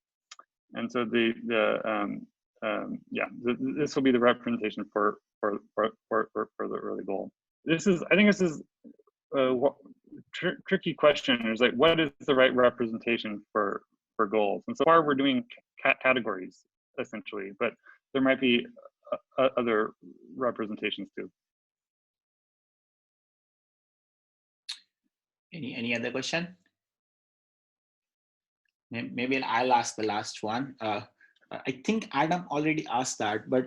so this will be the representation for the early goal. I think this is a tricky question. Is like, what is the right representation for goals? And so far we're doing categories essentially, but there might be other representations too. Any other question? Maybe I'll ask the last one. I think Adam already asked that, but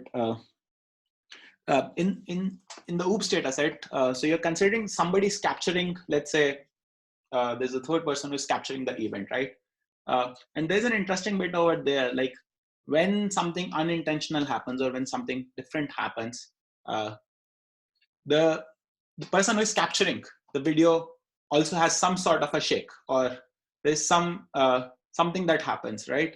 in the OOPS data set, so you're considering somebody's capturing, let's say, there's a third person who's capturing the event, right? And there's an interesting bit over there, like when something unintentional happens or when something different happens, the person who is capturing the video also has some sort of a shake, or there's some something that happens, right?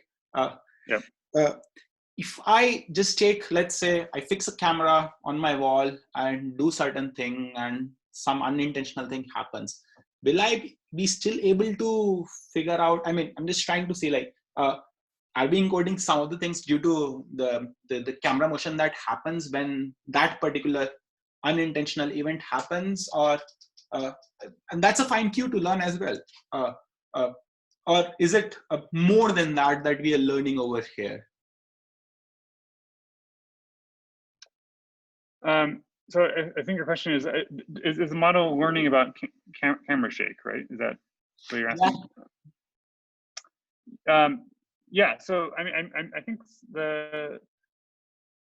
If I just take, let's say, I fix a camera on my wall and do certain thing and some unintentional thing happens, will I be still able to figure out, I mean, I'm just trying to see, like, are we encoding some of the things due to the camera motion that happens when that particular unintentional event happens, or and that's a fine cue to learn as well, or is it more than that we are learning over here? So I think your question is the model learning about camera shake, right? Is that what you're asking? Yeah. So I mean, I think the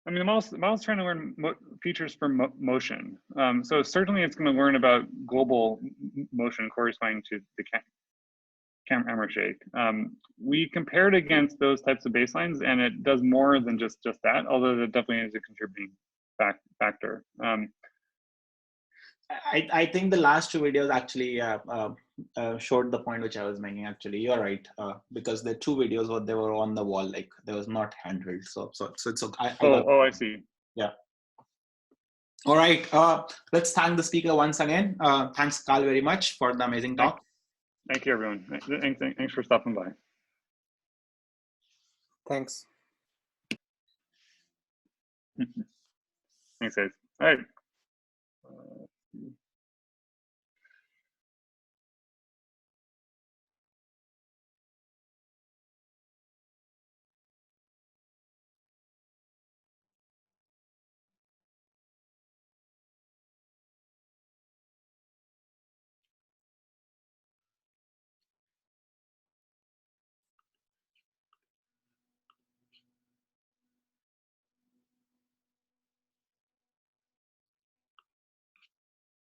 model's trying to learn features for motion. So certainly it's going to learn about global motion corresponding to the camera shake. We compared against those types of baselines, and it does more than just that, although that definitely is a contributing factor. I think the last two videos actually showed the point which I was making. Actually, you're right, because the two videos where they were on the wall, like they was not handheld. So it's okay. I see. Yeah. All right. Let's thank the speaker once again. Thanks, Carl, very much for the amazing talk. Thank you, everyone. Thanks for stopping by. Thanks. Thanks, guys. All right.